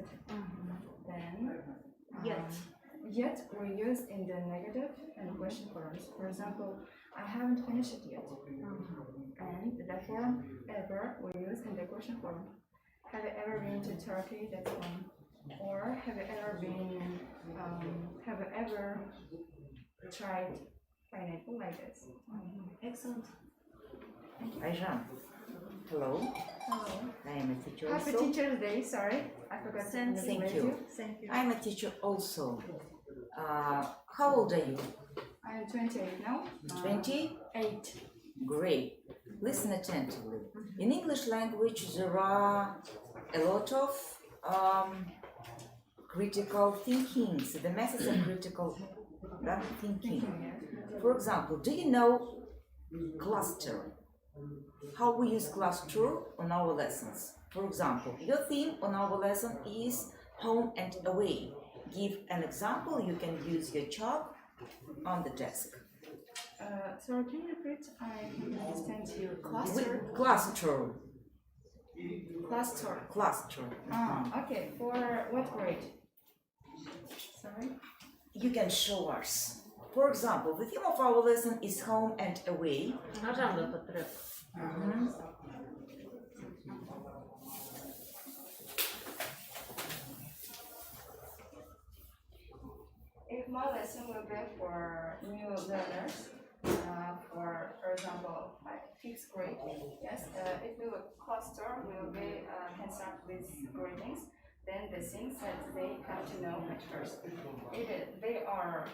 Then, yet we use in the negative and question forms. For example, I haven't finished it yet. And the form ever we use in the question form. Have you ever been to Turkey? That's one. Or have you ever tried pineapple like this? excellent. Айжан. Hello. Hello. I am a teacher Happy also. Teacher's Day. Sorry, I forgot to Thank Thank you. you. Thank you. I'm a teacher also. How old are you? I am 28 now. 28? Great. Listen attentively. In English language, there are a lot of critical thinking. So the methods of critical thinking. For example, do you know cluster? How we use cluster on our lessons? For example, your theme on our lesson is home and away. Give an example. You can use your chalk on the desk. Sorry, can you repeat? I don't understand you. Cluster? Cluster. Cluster. Cluster. Okay. For what grade? Sorry? You can show us. For example, the theme of our lesson is home and away. If my lesson will be for new learners, for example, like 5th grade, yes, it will cluster will be can start with greetings. Then the things that they have to know at first. They are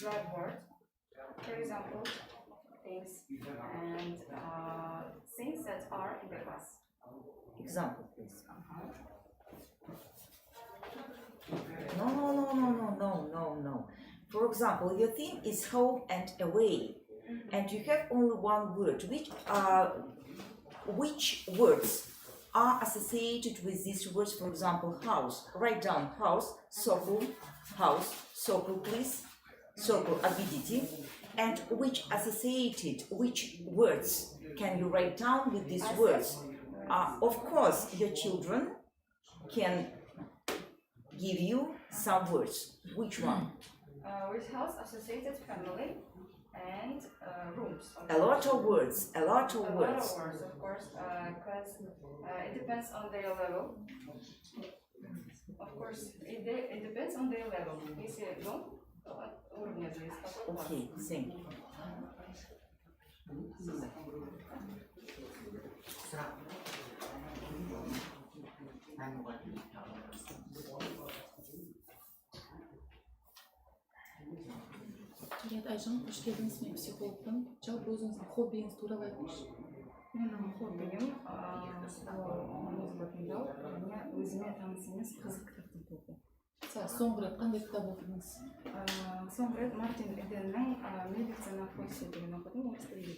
live words, for example, things and things that are in the class. Example, please. No. For example, your theme is home and away, and you have only one word. Which words are associated with these words? For example, house. Write down house, circle, please. Circle, обведите. And which words can you write down with these words? Of course, your children can give you some words. Which one? With house associated family and rooms. A lot of words. A lot of words, of course, because it depends on their level. Of course, it depends on their level. Если уровня зависит. Okay, thank you. Айжан, қош келдіңіз. Мен психологпын. Жалпы өзіңіздің хоббиіңіз туралы айтыңызшы. Менің хоббиім музыка тыңдау. Өзіме таныс емес қызық кітаптарды оқу. Соңғы рет қандай кітап оқыдыңыз? Соңғы рет Мартин Эденнің медицина функция деген оқыдым. Орыс тілінде.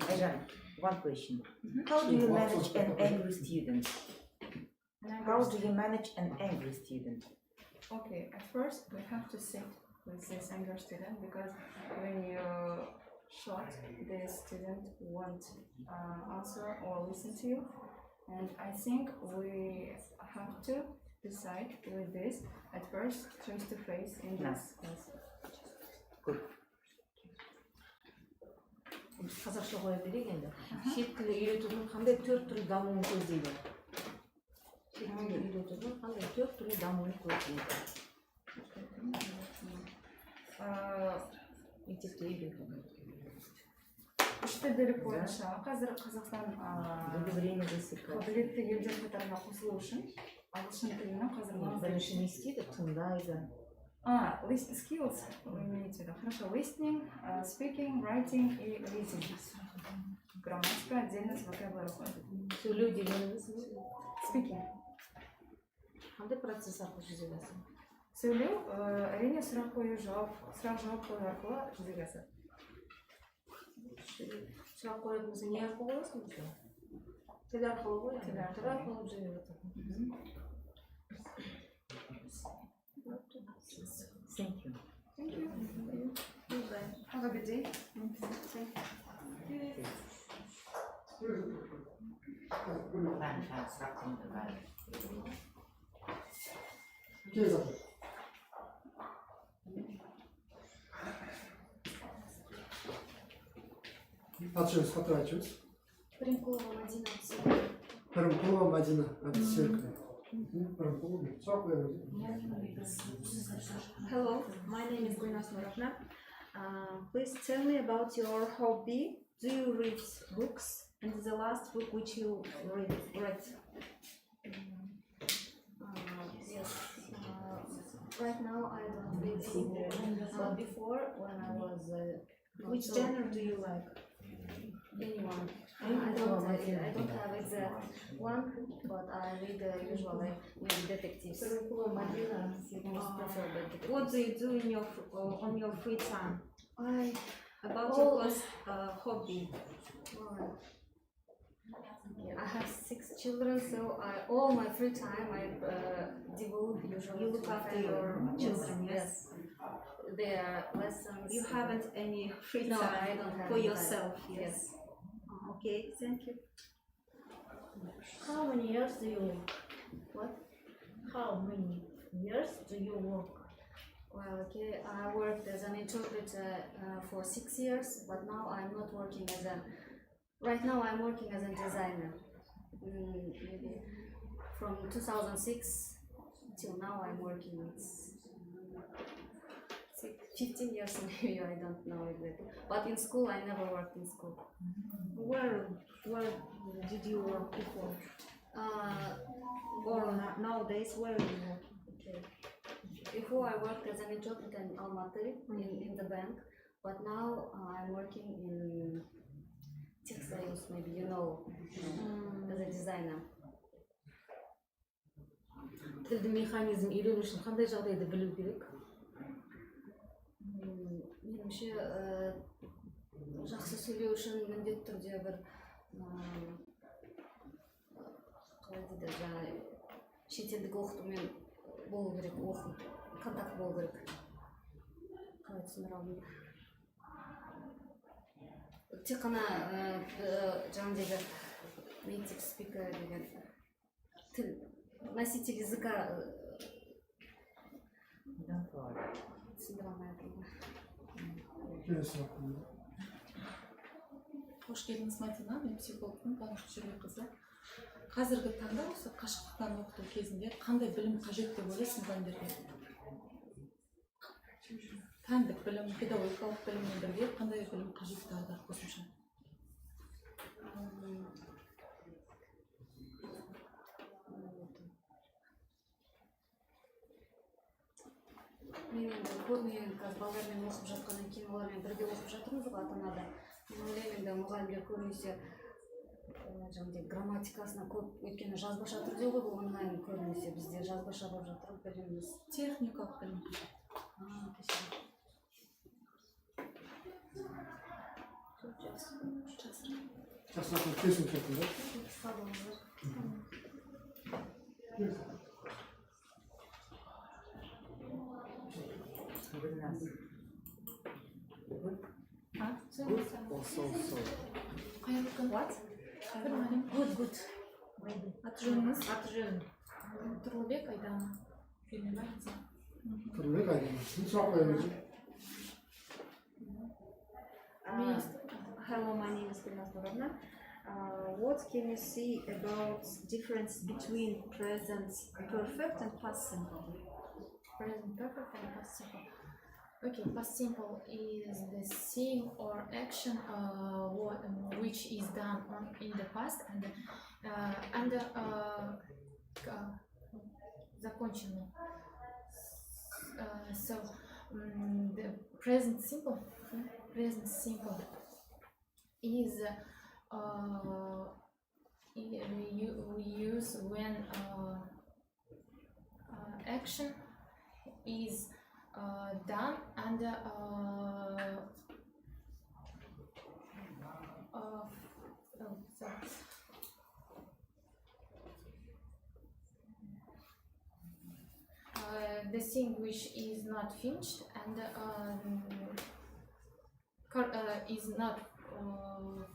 Айжан, one question. How do you manage an angry student? Okay, at first we have to sit with this angry student because when you shot, the student won't answer or listen to you. And I think we have to decide with this at first, face to face in this class. Good. Қазақша қоя берейік енді. Шет тілі үйретудің қандай 4 түрлі дамуын көздейді? Шет тілі үйретудің қандай 4 түрлі дамуын көздейді? Мектепте үйрету. Үш тілдері бойынша қазір Қазақстан қабілетті елдер қатарына қосылу үшін ағылшын тілінің қазір Бірінші не істейді? Тыңдайды. Skills, вы имеете в виду. Хорошо, listening, speaking, writing и reading. Грамматика отдельно с vocabulary ходит. Сөйлеу дегеніміз Speaking. қандай процесс арқылы жүзеге асады? Сөйлеу, әрине сұрақ жауап қою арқылы жүзеге асады. Сұрақ қоятын не арқылы қоясың? Тіл арқылы ғой? Тіл арқылы жүзеге асады. Thank you. Thank you. Have a good day. Açıyoruz, fotoğraf açıyoruz. Примкулова Мадина. Примкулова Мадина. Hello, my name is Gulnaz Nurovna. Please tell me about your hobby. Do you read books? And the last book which you read? Yes. Right now I don't read anymore. But before, when I was Which genre do you like? anyone, I don't have exact one, but I read usually maybe detectives. Most prefer detectives. What do you do in your on your free time? About Oh. your first hobby. I have 6 children, so all my free time I devote usually. You look to my after family. your children, yes? Yes. Their lessons. You haven't any free No, time I don't have for any yourself. time. Yes. Okay, thank you. How many years do you work? What? How many years do you work? Well, okay, I worked as an interpreter for 6 years, but now I'm not working as a. Right now I'm working as a designer. Maybe from 2006 till now I'm working. It's 15 years maybe, I don't know exactly. But in school I never worked in school. Where did you work before? Or nowadays, where do you work? Okay. Before I worked as an interpreter in Almaty in the bank, but now I'm working in textiles, maybe you know, as a designer. Тілді механизм үйрену үшін қандай жағдайды білу керек? Меніңше жақсы сөйлеу үшін міндетті түрде бір қалай дейді жаңағы шетелдік оқытумен болу керек, контакт болу керек. Қалай түсіндіре алдым? Тек қана жаңағыдегі native speaker деген тіл, носитель языка түсіндіре алмай отырмын. Қош келдіңіз Мадина, мен психологпын, Бануш Жүрекқызы. Қазіргі таңда осы қашықтықтан оқыту кезінде қандай білім қажет деп ойлайсыз мұғалімдерге? Пәндік білім, педагогикалық біліммен бірге қандай білім қажет тағы да қосымша? Мен енді көбіне қазір балалармен оқып жатқаннан кейін олармен бірге оқып жатырмыз ғой ата-анада. Мен ойлаймын енді мұғалімдер көбінесе жаңағыдай грамматикасына көп, өйткені жазбаша түрде ғой бұл онлайн көбінесе бізде жазбаша болып жатыр біліміміз. Техникалық білім қажет. Жақсы, келісім кеттім да? Қысқа болыңыздар. Қайырлы күн. Good. Аты жөніңіз? Аты жөн. Тұрлыбек Айдана. Тұрлыбек Айдана. Сұрақ қоямыз. Hello, my name is Gulnaz. What can you see about difference between present perfect and past simple? Present perfect and past simple. Okay, past simple is the thing or action which is done in the past and закончено. So the present simple is we use when action is done and the thing which is not finished and is not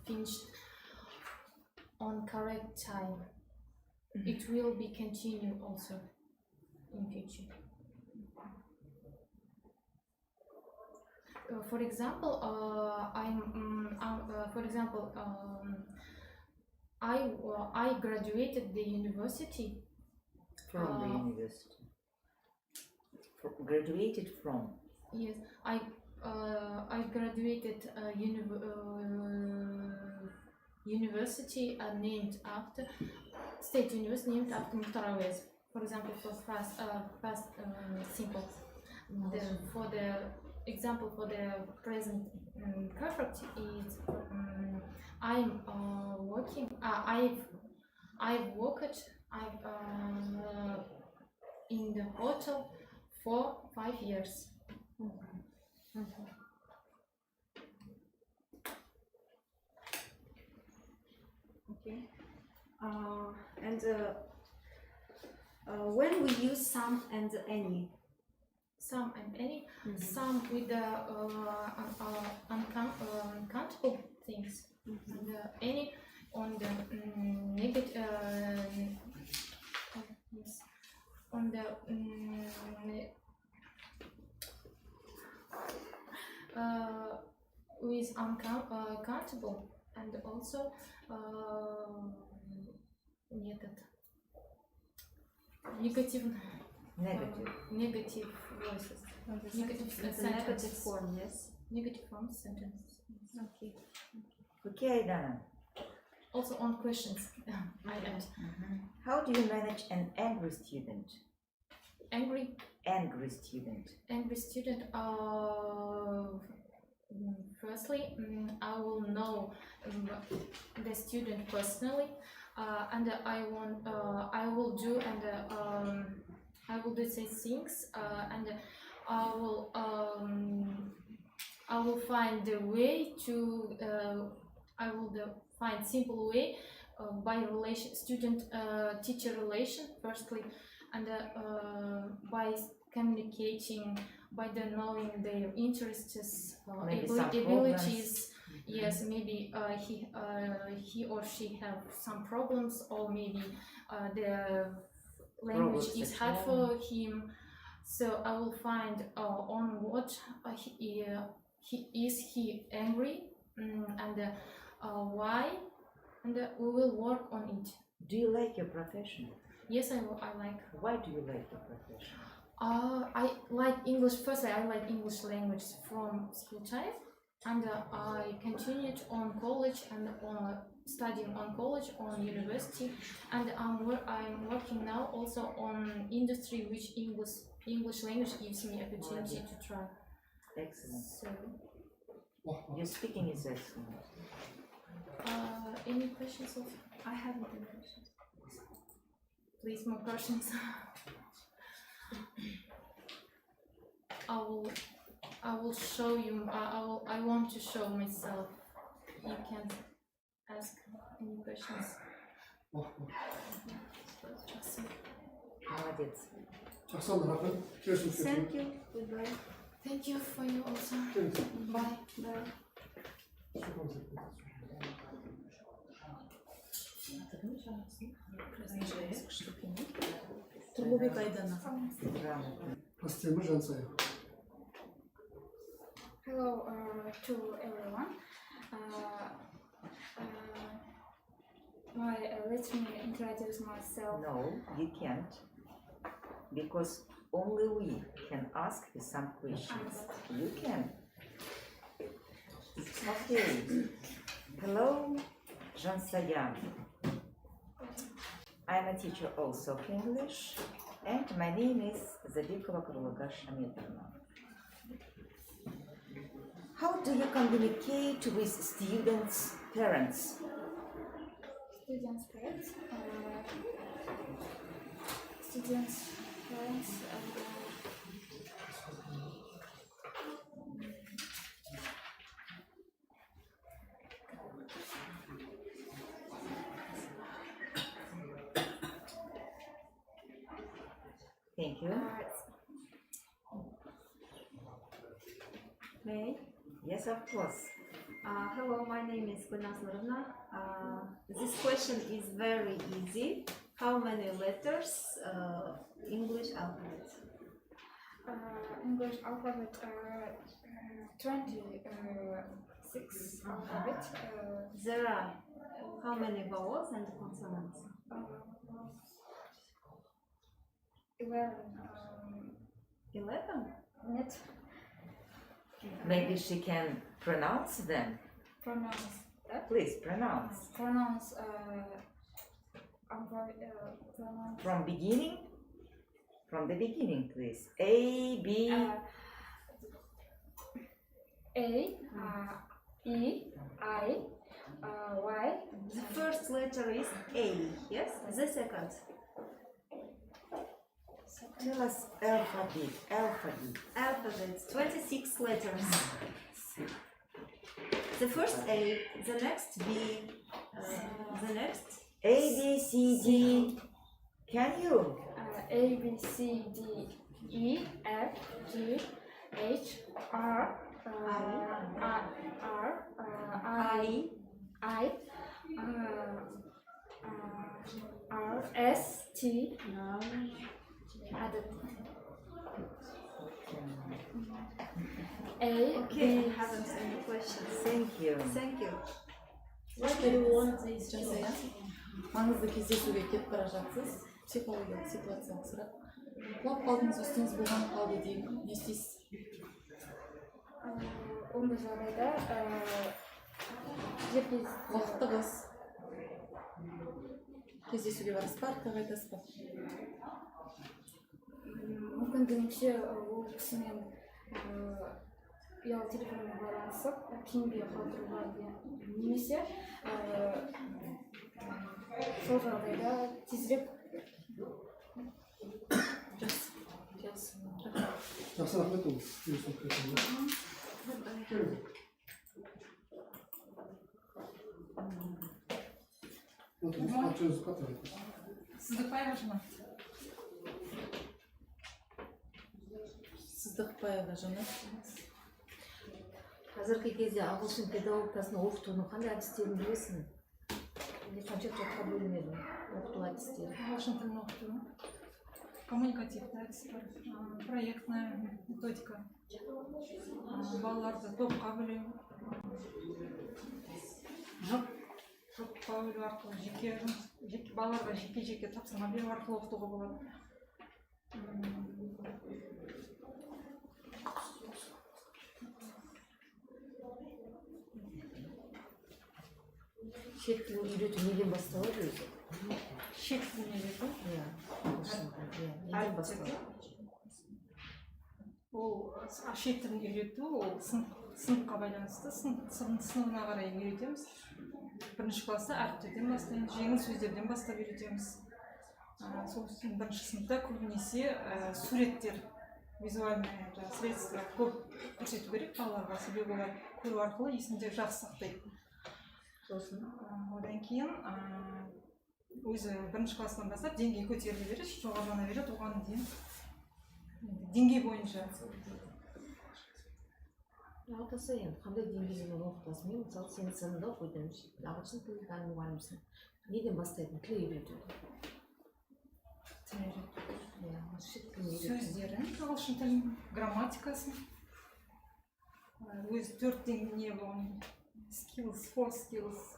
finished on correct time. It will be continued also in future. For example, I graduated the university. From the university. Graduated from? Yes, I graduated university named after state university named after Mukhtar Awais. For example, for past simple. For the example for the present perfect is I'm working working. I've worked. In the hotel for 5 years. Okay. And when we use some and any. Some and any. Some with the uncountable things. And any on the negative. Yes. On the with uncountable and also negative voices. Negative It's a negative form, yes. Negative form sentence. Okay. Okay, Dana. Also on questions. I add. How do you manage an angry student? Angry student. Angry student. Firstly, I will know the student personally, and I will do these things, and I will find the way to. I will find simple way by student teacher relation firstly, and by communicating, by the knowing their interests, abilities. Yes, maybe he or she have some problems, or maybe the language is hard for him. So I will find on what he is angry, and why, and we will work on it. Do you like your profession? Yes, I like. Why do you like your profession? I like English. Firstly, I like English language from school time, and I continued on college and studying on college, on university, and I'm working now also on industry, which English language gives me opportunity to try. Excellent. So, your speaking is excellent. any questions? I haven't any questions. Please, more questions. I will show you. I want to show myself. You can ask any questions. Молодец. Thank you. Goodbye. Thank you for you also. Bye. Bye. Тұрлыбек Айдана. Астемір Жансая. Hello to everyone. Let me introduce myself. No, you can't. Because only we can ask you some questions. You can. Okay. Hello, Jansaya. I'm a teacher also of English, and my name is Zabikova Kurulaga Shamitrovna. How do you communicate with students' parents? Students' parents. Thank you. May? Yes, of course. Hello, my name is Gulnaz Nurovna. This question is very easy. How many letters English alphabet? English alphabet 26 alphabet. There are how many vowels and consonants? 11. 11? Net Maybe she can pronounce them. pronounce. Please pronounce. Pronounce. From beginning? From the beginning, please. A, B. A, E, I, Y. The first first letter is A, yes? The second. Tell us alphabet. Alphabet, 26 letters. The first A, the next B, the next A, B, C, D. Can you? A, B, C, D, E, F, G, H, R, I, R, S, T, other A, Okay, I B, haven't any questions. Thank you. Thank you. What do you want to say? Маңызды кездесуге кетіп бара жатсыз, психологиялық ситуациялық сұрақ. Құлап қалдыңыз, үстіңіз болған қалды дейік, не істейсіз? ондай жағдайда Уақытты қыз. Кездесуге барасыз ба, артқа қайтасыз ба? мүмкіндігінше ол кісімен ұялы телефонмен байланысып кейінге қалдыруға немесе сол жағдайда тезірек Жақсы рахмет ол. Сыздықбаева Жанат. Сыздықбаева Жанат. Қазіргі кезде ағылшын педагогикасын оқытудың қандай әдістерін білесің? Қанша топқа бөлінеді оқыту әдістері? Ағылшын тілін оқыту. Коммуникативті әдіс бар. Проектная методика. Балаларды топқа бөлу. Топқа бөлу арқылы балаларға жеке тапсырма беру арқылы оқытуға болады. Шет тілін үйрету неден басталады өзі? Шет тілін үйрету? Иә, ағылшын тілін. Неден басталады? Ол шет тілін үйрету, ол сыныпқа байланысты. Сыныбына қарай үйретеміз. Бірінші класста әріптерден бастаймыз, жеңіл сөздерден бастап үйретеміз. Сол бірінші сыныпта көбінесе суреттер, визуальное средство көп көрсету керек балаларға, себебі олар көру арқылы есінде жақсы сақтайды. Сосын одан кейін өзі бірінші класстан бастап деңгей көтеріле береді, жоғарылана береді, оған дейін деңгей бойынша. Атасы енді қандай деңгеймен оқытасың? Мен мысалы сен сыныбында оқитын ағылшын тілін пәнінің мұғалімісің. Неден бастайтын тіл үйретуді? Сөздерін, ағылшын тілін, грамматикасын, өз 4 деңгейіне болған skills, 4 skills.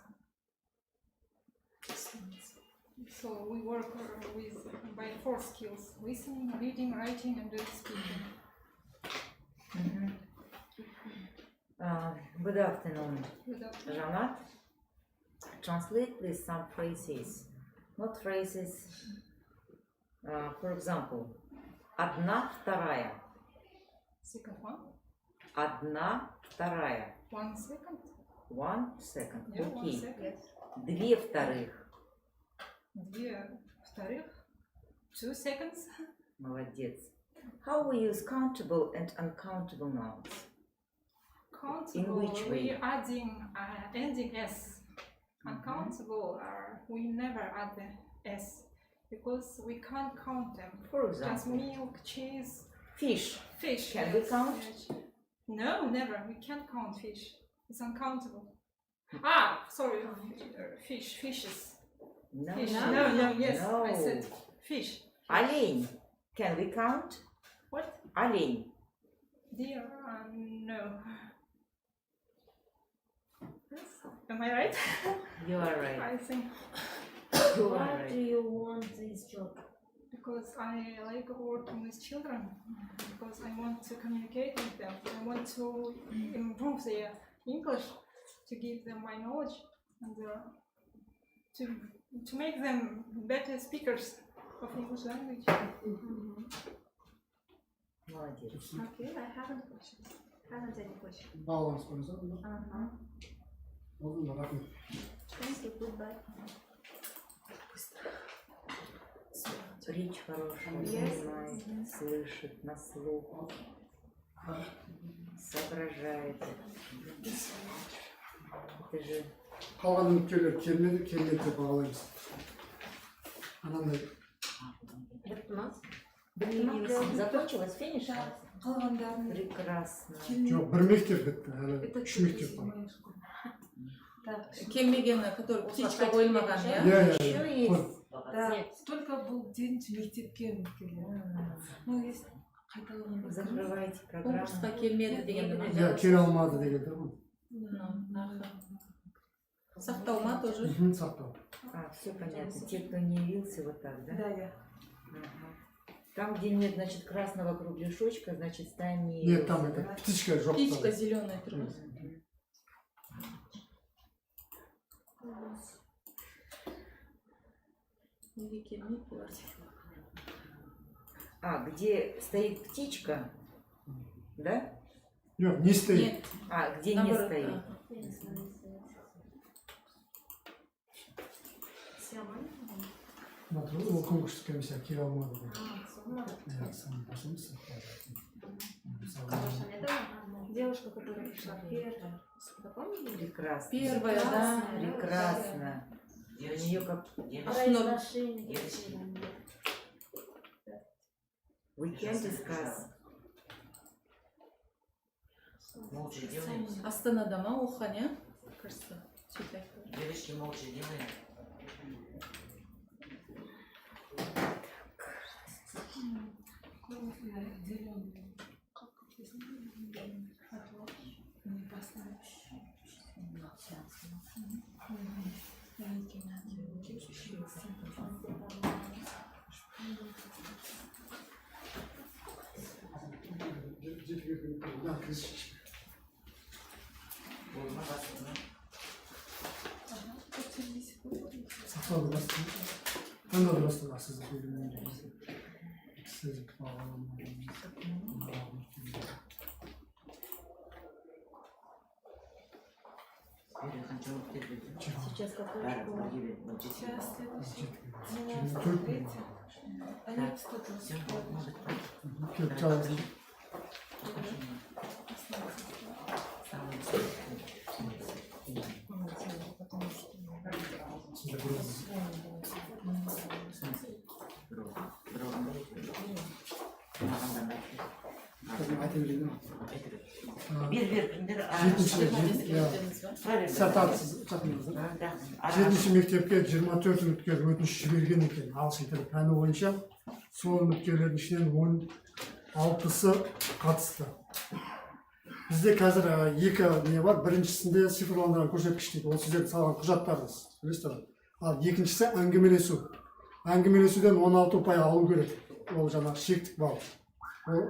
So we work by 4 skills: listening, reading, writing, and speaking. Good afternoon. Good afternoon. Janat, translate please some phrases. Not phrases. For example, одна вторая. Second one. Одна вторая. 1 second. 1 second. Yeah, Okay. 1 second. Две вторых. 2 вторых. 2 seconds. Молодец. How we use countable and uncountable nouns? Countable, In which way? we adding ending s. Uncountable, we never add the s because we can't count them. For Just example, milk, cheese, fish. fish. Can we count? No, never. We can't count fish. It's uncountable. Sorry, fishes. No, Fish. no, No, yes, no. I said fish. Олень. Can we count? What? Олень. Deer? No. Am I right? You are right. I think You are Why right. do you want this job? because I like working with children, because I want to communicate with them. I want to improve their English, to give them my knowledge, and to make them better speakers of English language. Молодец. Okay, I haven't any questions. Bağlantılarınıza. Oldu mu? Bakın. Thank you, goodbye. Речь хорошая, понимает, слышит на слух, соображает. Это же Қалған үміткерлер келмеді деп бағалаймыз. Анандай закончилась, финиш? Қалғандарын Прекрасно. жоқ, бір мектеп бітті, әлі 3 мектеп бар. Келмегені, который птичка қойылмаған, иә? Иә, да, только бұл 9 мектепке үміткерлер. Ну, если қайталағанда Закрывайте программу. Конкурсқа келмеді дегенді ме? иә, келе алмады дегендер ғой. Сақтау ма тоже? Сақтау. Все понятно. Те, кто не явился, вот так, да? Да, я. Там, где нет, значит, красного кругляшочка, значит, стань не Нет, там явился, это да? птичка жоқ. Птичка зеленая. Неге келмейді бұлар? Где стоит птичка, да? Жоқ, не стоит. Нет. Где не стоит. Ол конкурс комиссия келе алмады. Иә, самый большой сақтау. Девушка, которая пришла первая. Прекрасно. Первая, да. Прекрасно. И у нее как We can discuss. Молча делаем. Астанада ма оқыған, иә? Кажется, читай. Девочки молча делаем. Сақтауды бастайды. Қандай бастайды сізді көргеннен сіз Сейчас какой Сейчас следующий. келіп жалғыз. Жетінші мектепке 24 үміткер өтініш жіберген екен ағылшын тілі пәні бойынша. Сол үміткерлердің ішінен 16-сы қатысты. Бізде қазір екі не бар. Біріншісінде цифрландырған көрсеткіш дейді. Ол сіздердің салған құжаттарыңыз. Білесіздер. Ал екіншісі әңгімелесу. Әңгімелесуден 16 ұпай алу керек. Ол жаңағы шектік балл. Ол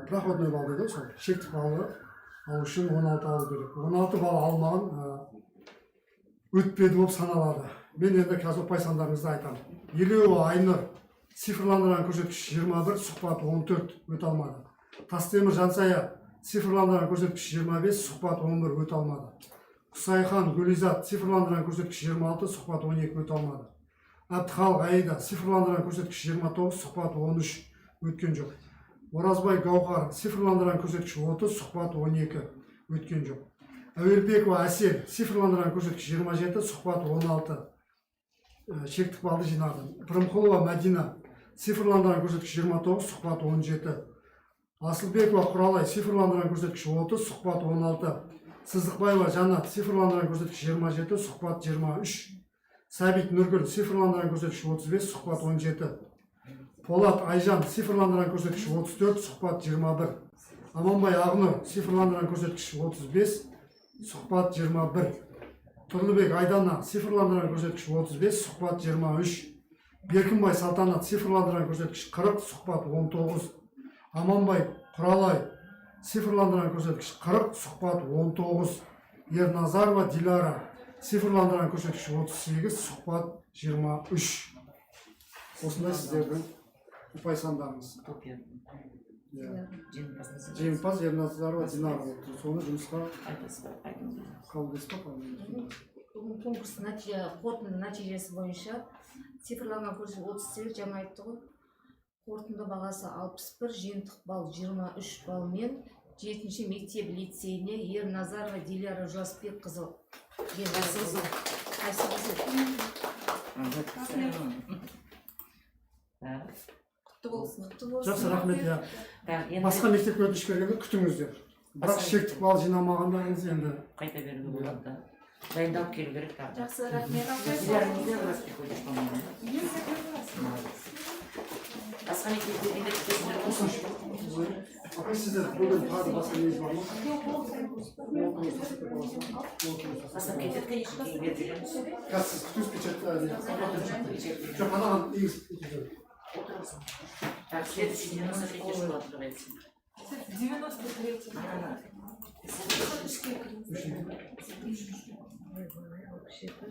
проходной балл дейді, сол. Шектік баллы алу үшін 16 алу керек. 16 балл алмаған өтпеді болып саналады. Мен енді қазір ұпай сандарыңызды айтамын. Елеуова Айнұр цифрландырған көрсеткіш 21, сұхбат 14 өте алмады. Тастемір Жансая цифрландырған көрсеткіш 25, сұхбат 11 өте алмады. Құсайхан Гүлизат цифрландырған көрсеткіш 26, сұхбат 12 өте алмады. Әбдіхалық Аида цифрландырған көрсеткіш 29, сұхбат 13 өткен жоқ. Оразбай Гаухар цифрландырған көрсеткіш 30, сұхбат 12 өткен жоқ. Әуелбекова Әсел цифрландырған көрсеткіш 27, сұхбат 16 шектік балды жинады. Пірімқұлова Мәдина цифрландырған көрсеткіш 29, сұхбат 17. Асылбекова Құралай цифрландырған көрсеткіш 30, сұхбат 16. Сыздықбаева Жанат цифрландырған көрсеткіш 27, сұхбат 23. Сәбит Нұргүл цифрландырған көрсеткіш 35, сұхбат 17. Полат Айжан цифрландырған көрсеткіш 34, сұхбат 21. Аманбай Ағнұр цифрландырған көрсеткіш 35, сұхбат 21. Тұрлыбек Айдана цифрландырған көрсеткіш 35, сұхбат 23. Беркінбай Салтанат цифрландырған көрсеткіш 40, сұхбат 19. Аманбай Құралай цифрландырған көрсеткіш 40, сұхбат 19. Ерназарова Дилара цифрландырған көрсеткіш 38, сұхбат 23. Осындай сіздердің ұпай сандарыңыз. Жеңімпаз Ерназарова Динара болып тұр. Соны жұмысқа қабылдайсыз ба? Бүгін конкурс қорытынды нәтижесі бойынша цифрланған көрсеткіш 38, жаңа айтты ғой. қорытынды бағасы 61, жиынтық балл 23 баллмен 7-ші мектеп лицейіне Ерназарова Диляра Жасбекқызы келді. Құтты болсын. Жақсы, рахмет. иә. Так, енді Басқа мектепке өтініш бергенде күтіңіздер. Бірақ шектік балл жинамағандарыңыз енді қайта беруге болады да. Дайындалып келу керек тағы. Жақсы, рахмет. Диляра, неде у вас приходишь, по-моему? Молодец. Басқа мектептерге кетесіңдер ме? апай, сіздер бүгін тағы басқа неңіз бар ма? Басқа мектеп, конечно, кейін беріп жүреміз. қазір сіз күтіңіз, печатьте. жоқ, анаған негіз Так, следующий 93-й школа открывается. 93. Вообще-то.